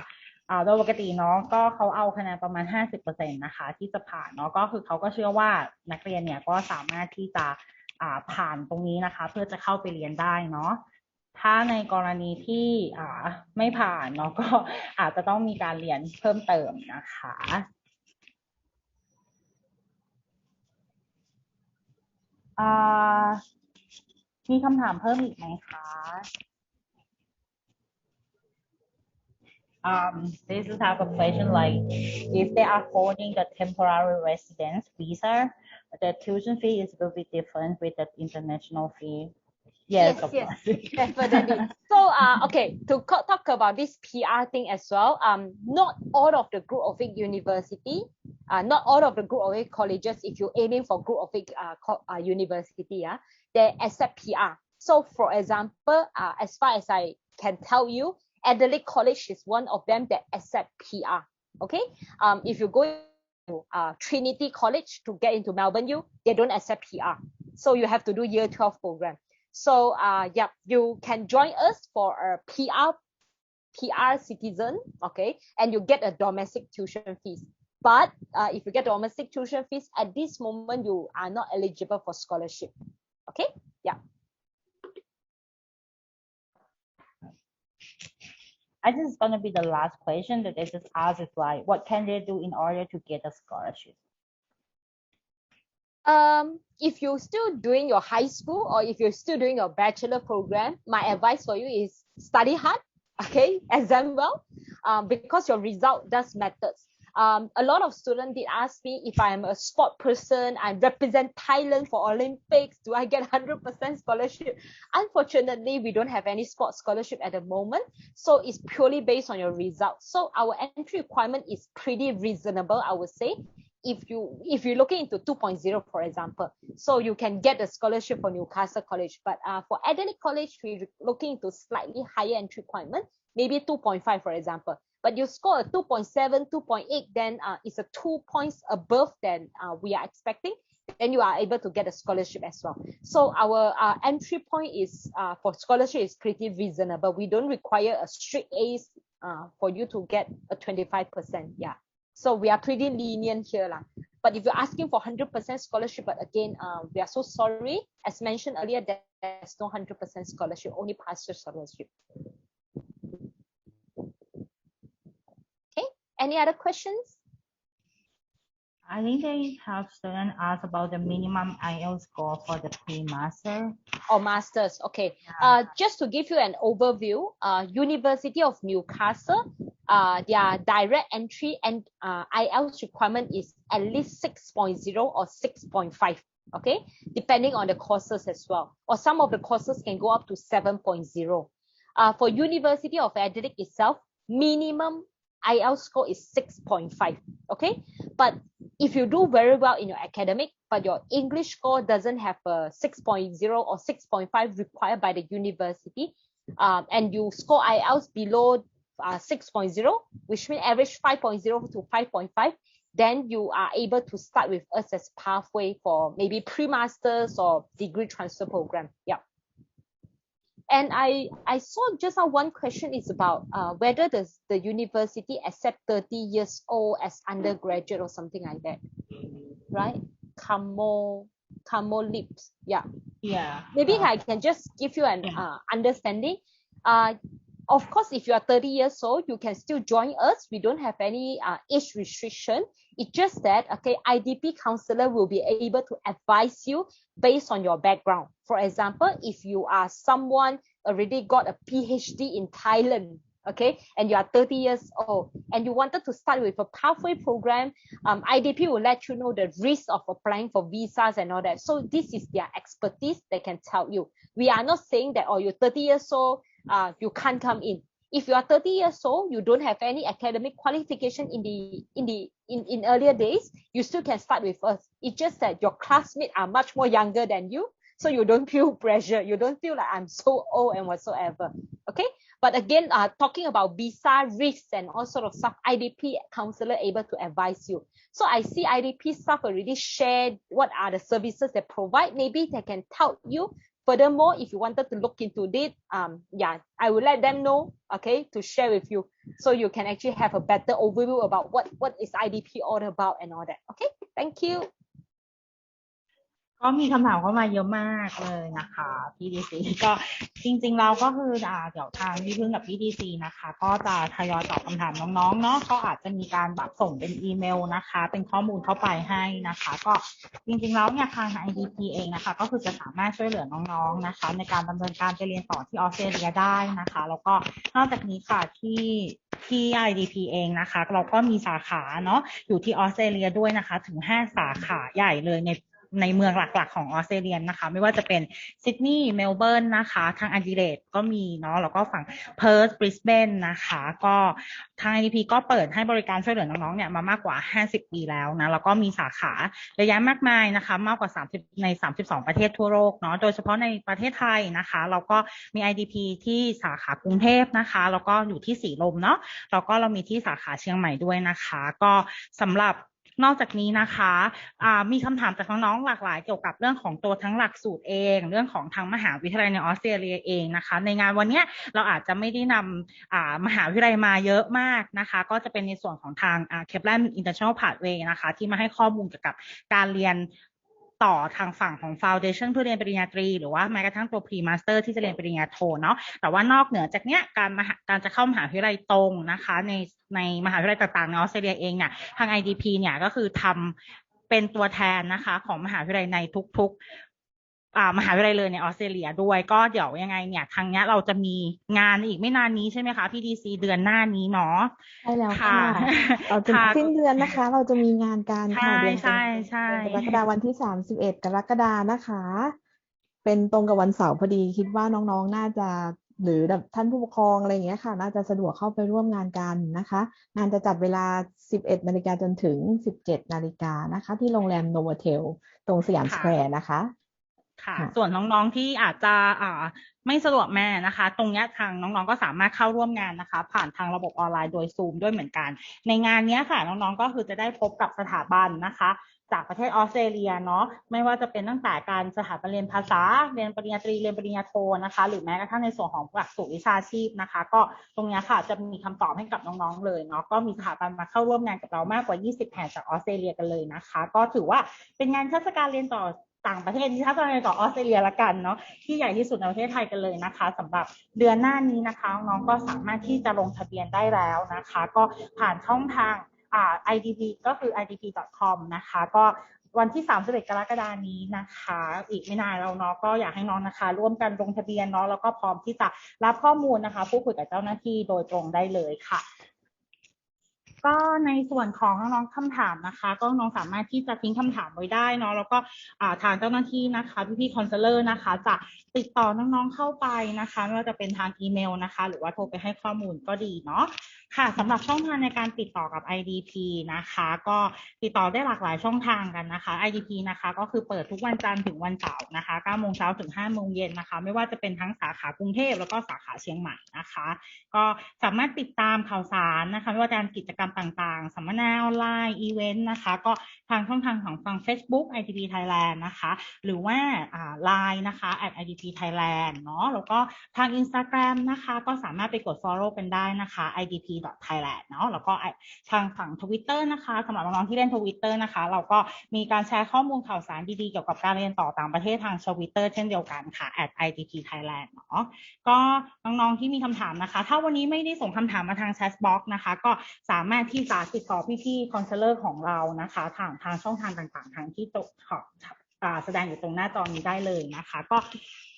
โดยปกติเนาะก็เขาเอาคะแนนประมาณ 50% นะคะที่จะผ่านเนาะก็คือเขาก็เชื่อว่านักเรียนเนี่ยก็สามารถที่จะผ่านตรงนี้นะคะเพื่อจะเข้าไปเรียนได้เนาะถ้าในกรณีที่ไม่ผ่านเนาะก็อาจจะต้องมีการเรียนเพิ่มเติมนะคะมีคำถามเพิ่มอีกไหมคะ This is have a question like, if they are holding the temporary residence visa, the tuition fee is will be different with the international fee. Yes, of course. Definitely. So, okay, to talk about this PR thing as well. Not all of the Group of 8 university, not all of the Group of 8 colleges, if you're aiming for Group of 8 university, they accept PR. So, for example, as far as I can tell you, Adelaide College is one of them that accept PR. Okay. If you go to Trinity College to get into Melbourne U, they don't accept PR. So you have to do year 12 program. So yeah, you can join us for a PR citizen, okay, and you get a domestic tuition fees. But if you get domestic tuition fees, at this moment you are not eligible for scholarship. Okay, yeah. I think it's gonna be the last question that they just asked is like, what can they do in order to get a scholarship? If you're still doing your high school or if you're still doing your bachelor program, my advice for you is study hard, okay, exam well, because your result does matters. A lot of students did ask me if I'm a sport person, I represent Thailand for Olympics, do I get 100% scholarship? Unfortunately, we don't have any sports scholarship at the moment, so it's purely based on your results. So our entry requirement is pretty reasonable, I would say. If you're looking into 2.0, for example, so you can get a scholarship for Newcastle College. But for Adelaide College, we're looking into slightly higher entry requirement, maybe 2.5, for example. But you score a 2.7, 2.8, then it's a 2 points above than we are expecting. Then you are able to get a scholarship as well. So our entry point is for scholarship is pretty reasonable. We don't require a strict A's for you to get a 25%. Yeah. So we are pretty lenient here. But if you're asking for 100% scholarship, but again, we are so sorry. As mentioned earlier, there's no 100% scholarship, only partial scholarship. Okay, any other questions? I think they have students ask about the minimum IELTS score for the pre-master. Or masters, okay. Just to give you an overview, University of Newcastle, their direct entry and IELTS requirement is at least 6.0 or 6.5, okay, depending on the courses as well. Or some of the courses can go up to 7.0. For University of Adelaide itself, minimum IELTS score is 6.5, okay. But if you do very well in your academic, but your English score doesn't have a 6.0 or 6.5 required by the university, and you score IELTS below 6.0, which means average 5.0 to 5.5, then you are able to start with us as pathway for maybe pre-masters or degree transfer program. Yeah. And I saw just now one question is about whether the university accept 30 years old as undergraduate or something like that, right? 𝐊𝐚𝐻𝐿𝐵s, yeah. Yeah. Maybe I can just give you an understanding. Of course, if you are 30 years old, you can still join us. We don't have any age restriction. It's just that, okay, IDP counselor will be able to advise you based on your background. For example, if you are someone already got a PhD in Thailand, okay, and you are 30 years old and you wanted to start with a pathway program, IDP will let you know the risk of applying for visas and all that. So this is their expertise. They can tell you. We are not saying that, oh, you're 30 years old, you can't come in. If you are 30 years old, you don't have any academic qualification in earlier days, you still can start with us. It's just that your classmates are much more younger than you, so you don't feel pressure. You don't feel like I'm so old and whatsoever. Okay. But again, talking about visa risks and all sort of stuff, IDP counselor able to advise you. So I see IDP staff already shared what are the services they provide. Maybe they can tell you. Furthermore, if you wanted to look into it, yeah, I will let them know, okay, to share with you, so you can actually have a better overview about what is IDP all about and all that. Okay, thank you. ก็มีคำถามเข้ามาเยอะมากเลยนะคะพี่ดีซีก็จริงๆเราก็คือเดี๋ยวทางพี่พึ่งกับพี่ดีซีนะคะก็จะทยอยตอบคำถามน้องๆเนาะก็อาจจะมีการแบบส่งเป็นอีเมลนะคะเป็นข้อมูลเข้าไปให้นะคะก็จริงๆแล้วเนี่ยทาง IDP เองนะคะก็คือจะสามารถช่วยเหลือน้องๆนะคะในการดำเนินการไปเรียนต่อที่ออสเตรเลียได้นะคะแล้วก็นอกจากนี้ค่ะที่ IDP เองนะคะเราก็มีสาขาเนาะอยู่ที่ออสเตรเลียด้วยนะคะถึง5สาขาใหญ่เลยในเมืองหลักๆของออสเตรเลียนะคะไม่ว่าจะเป็นซิดนีย์เมลเบิร์นนะคะทางแอดิเลดก็มีเนาะแล้วก็ฝั่งเพิร์ธบริสเบนนะคะก็ทาง IDP ก็เปิดให้บริการช่วยเหลือน้องๆเนี่ยมามากกว่า50ปีแล้วนะแล้วก็มีสาขาเยอะแยะมากมายนะคะมากกว่า30ใน32ประเทศทั่วโลกเนาะโดยเฉพาะในประเทศไทยนะคะเราก็มี IDP ที่สาขากรุงเทพนะคะแล้วก็อยู่ที่สีลมเนาะแล้วก็เรามีที่สาขาเชียงใหม่ด้วยนะคะก็สำหรับนอกจากนี้นะคะมีคำถามจากน้องๆหลากหลายเกี่ยวกับเรื่องของตัวทั้งหลักสูตรเองเรื่องของทางมหาวิทยาลัยในออสเตรเลียเองนะคะในงานวันนี้เราอาจจะไม่ได้นำมหาวิทยาลัยมาเยอะมากนะคะก็จะเป็นในส่วนของทาง𝐀𝐝𝐼𝐧𝐚 International Pathway นะคะที่มาให้ข้อมูลเกี่ยวกับการเรียนต่อทางฝั่งของ Foundation เพื่อเรียนปริญญาตรีหรือว่าแม้กระทั่งตัว Pre-Master ที่จะเรียนปริญญาโทเนาะแต่ว่านอกเหนือจากเนี้ยการจะเข้ามหาวิทยาลัยตรงนะคะในมหาวิทยาลัยต่างๆในออสเตรเลียเองเนี่ยทาง IDP เนี่ยก็คือทำเป็นตัวแทนนะคะของมหาวิทยาลัยในทุกมหาวิทยาลัยเลยในออสเตรเลียด้วยก็เดี๋ยวยังไงเนี่ยทางเนี้ยเราจะมีงานอีกไม่นานนี้ใช่ไหมคะพี่ดีซีเดือนหน้านี้เนาะใช่แล้วค่ะเราจะสิ้นเดือนนะคะเราจะมีงานการค่ะเดือนกรกฎาคมวันที่31กรกฎาคมนะคะเป็นตรงกับวันเสาร์พอดีคิดว่าน้องๆน่าจะหรือท่านผู้ปกครองอะไรอย่างเงี้ยค่ะน่าจะสะดวกเข้าไปร่วมงานกันนะคะงานจะจัดเวลา 11 นาฬิกาจนถึง 17 นาฬิกานะคะที่โรงแรมโนโวเทลตรงสยามสแควร์นะคะค่ะส่วนน้องๆที่อาจจะไม่สะดวกแม่นะคะตรงนี้ทางน้องๆก็สามารถเข้าร่วมงานนะคะผ่านทางระบบออนไลน์โดย Zoom ด้วยเหมือนกันในงานนี้ค่ะน้องๆก็คือจะได้พบกับสถาบันนะคะจากประเทศออสเตรเลียเนาะไม่ว่าจะเป็นตั้งแต่การสถาบันเรียนภาษาเรียนปริญญาตรีเรียนปริญญาโทนะคะหรือแม้กระทั่งในส่วนของหลักสูตรวิชาชีพนะคะก็ตรงนี้ค่ะจะมีคำตอบให้กับน้องๆเลยเนาะก็มีสถาบันมาเข้าร่วมงานกับเรามากกว่า20แห่งจากออสเตรเลียกันเลยนะคะก็ถือว่าเป็นงานเทศกาลเรียนต่อต่างประเทศที่ถ้าจะไปต่อออสเตรเลียละกันเนาะที่ใหญ่ที่สุดในประเทศไทยกันเลยนะคะสำหรับเดือนหน้านี้นะคะน้องก็สามารถที่จะลงทะเบียนได้แล้วนะคะก็ผ่านช่องทางIDP ก็คือ idp.com นะคะก็วันที่31กรกฎาคมนี้นะคะอีกไม่นานแล้วเนาะก็อยากให้น้องนะคะร่วมกันลงทะเบียนเนาะแล้วก็พร้อมที่จะรับข้อมูลนะคะพูดคุยกับเจ้าหน้าที่โดยตรงได้เลยค่ะก็ในส่วนของน้องๆคำถามนะคะก็น้องสามารถที่จะทิ้งคำถามไว้ได้เนาะแล้วก็ทางเจ้าหน้าที่นะคะพี่ๆคอนซัลเลอร์นะคะจะติดต่อน้องๆเข้าไปนะคะไม่ว่าจะเป็นทางอีเมลนะคะหรือว่าโทรไปให้ข้อมูลก็ดีเนาะค่ะสำหรับช่องทางในการติดต่อกับ IDP นะคะก็ติดต่อได้หลากหลายช่องทางกันนะคะ IDP นะคะก็คือเปิดทุกวันจันทร์ถึงวันเสาร์นะคะ9 โมงเช้าถึง5 โมงเย็นนะคะไม่ว่าจะเป็นทั้งสาขากรุงเทพแล้วก็สาขาเชียงใหม่นะคะก็สามารถติดตามข่าวสารนะคะไม่ว่าจะเป็นกิจกรรมต่างๆสัมมนาออนไลน์อีเวนต์นะคะก็ทางช่องทางของฝั่ง Facebook IDP Thailand นะคะหรือว่าLine นะคะ @IDP Thailand เนาะแล้วก็ทาง Instagram นะคะก็สามารถไปกด follow กันได้นะคะ idp.thailand เนาะแล้วก็ทางฝั่ง Twitter นะคะสำหรับน้องๆที่เล่น Twitter นะคะเราก็มีการแชร์ข้อมูลข่าวสารดีๆเกี่ยวกับการเรียนต่อต่างประเทศทาง Twitter เช่นเดียวกันค่ะ @idp Thailand เนาะก็น้องๆที่มีคำถามนะคะถ้าวันนี้ไม่ได้ส่งคำถามมาทาง chat box นะคะก็สามารถที่จะติดต่อพี่ๆคอนซัลเลอร์ของเรานะคะทางช่องทางต่างๆทางที่แสดงอยู่ตรงหน้าจอนี้ได้เลยนะคะก็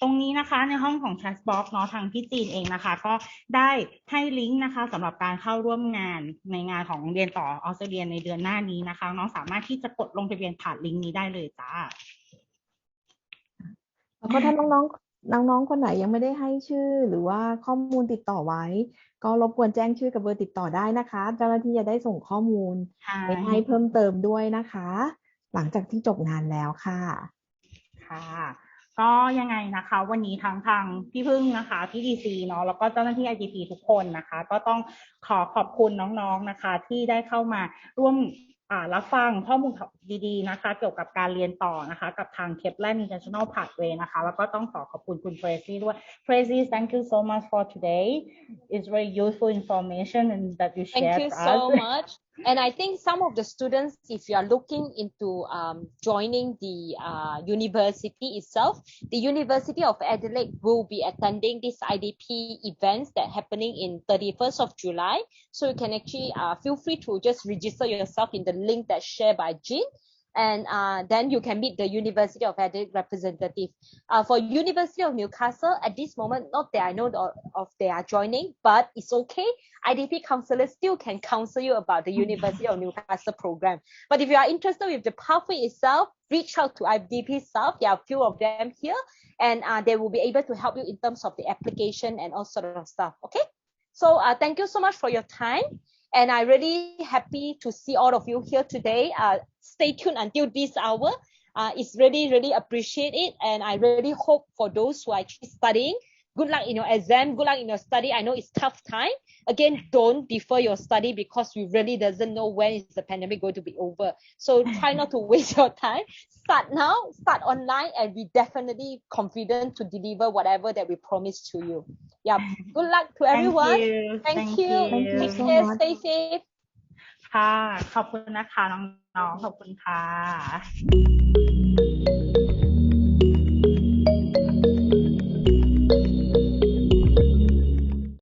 ตรงนี้นะคะในห้องของ chat box เนาะทางพี่จีนเองนะคะก็ได้ให้ลิงก์นะคะสำหรับการเข้าร่วมงานในงานของเรียนต่อออสเตรเลียในเดือนหน้านี้นะคะน้องสามารถที่จะกดลงทะเบียนผ่านลิงก์นี้ได้เลยจ้าแล้วก็ถ้าน้องๆคนไหนยังไม่ได้ให้ชื่อหรือว่าข้อมูลติดต่อไว้ก็รบกวนแจ้งชื่อกับเบอร์ติดต่อได้นะคะเจ้าหน้าที่จะได้ส่งข้อมูลไปให้เพิ่มเติมด้วยนะคะหลังจากที่จบงานแล้วค่ะค่ะก็ยังไงนะคะวันนี้ทางพี่พึ่งนะคะพี่ดีซีเนาะแล้วก็เจ้าหน้าที่ IDP ทุกคนนะคะก็ต้องขอบคุณน้องๆนะคะที่ได้เข้ามาร่วมรับฟังข้อมูลดีๆนะคะเกี่ยวกับการเรียนต่อนะคะกับทาง 𝐀𝐝𝐼𝐧𝐚 International Pathway นะคะแล้วก็ต้องขอบคุณคุณ Tracy ด้วย Tracy thank you so much for today it's very useful information and that you shared Thank you with us so much And I think some of the students, if you are looking into joining the university itself, the University of Adelaide will be attending this IDP events that happening in 31st of July. So you can actually feel free to just register yourself in the link that's shared by Jean. And then you can meet the University of Adelaide representative. For University of Newcastle, at this moment, not that I know of they are joining, but it's okay. IDP counselors still can counsel you about the University of Newcastle program. But if you are interested with the pathway itself, reach out to IDP staff. There are a few of them here, and they will be able to help you in terms of the application and all sort of stuff. Okay. So thank you so much for your time. And I'm really happy to see all of you here today. Stay tuned until this hour. It's really appreciate it. And I really hope for those who are actually studying, good luck in your exam, good luck in your study. I know it's tough time. Again, don't defer your study because we really doesn't know when is the pandemic going to be over. So try not to waste your time. Start now, start online, and we definitely confident to deliver whatever that we promise to you. Yeah. Good luck to everyone. Thank you. Take care. Stay safe. ค่ะขอบคุณนะคะน้องๆขอบคุณค่ะ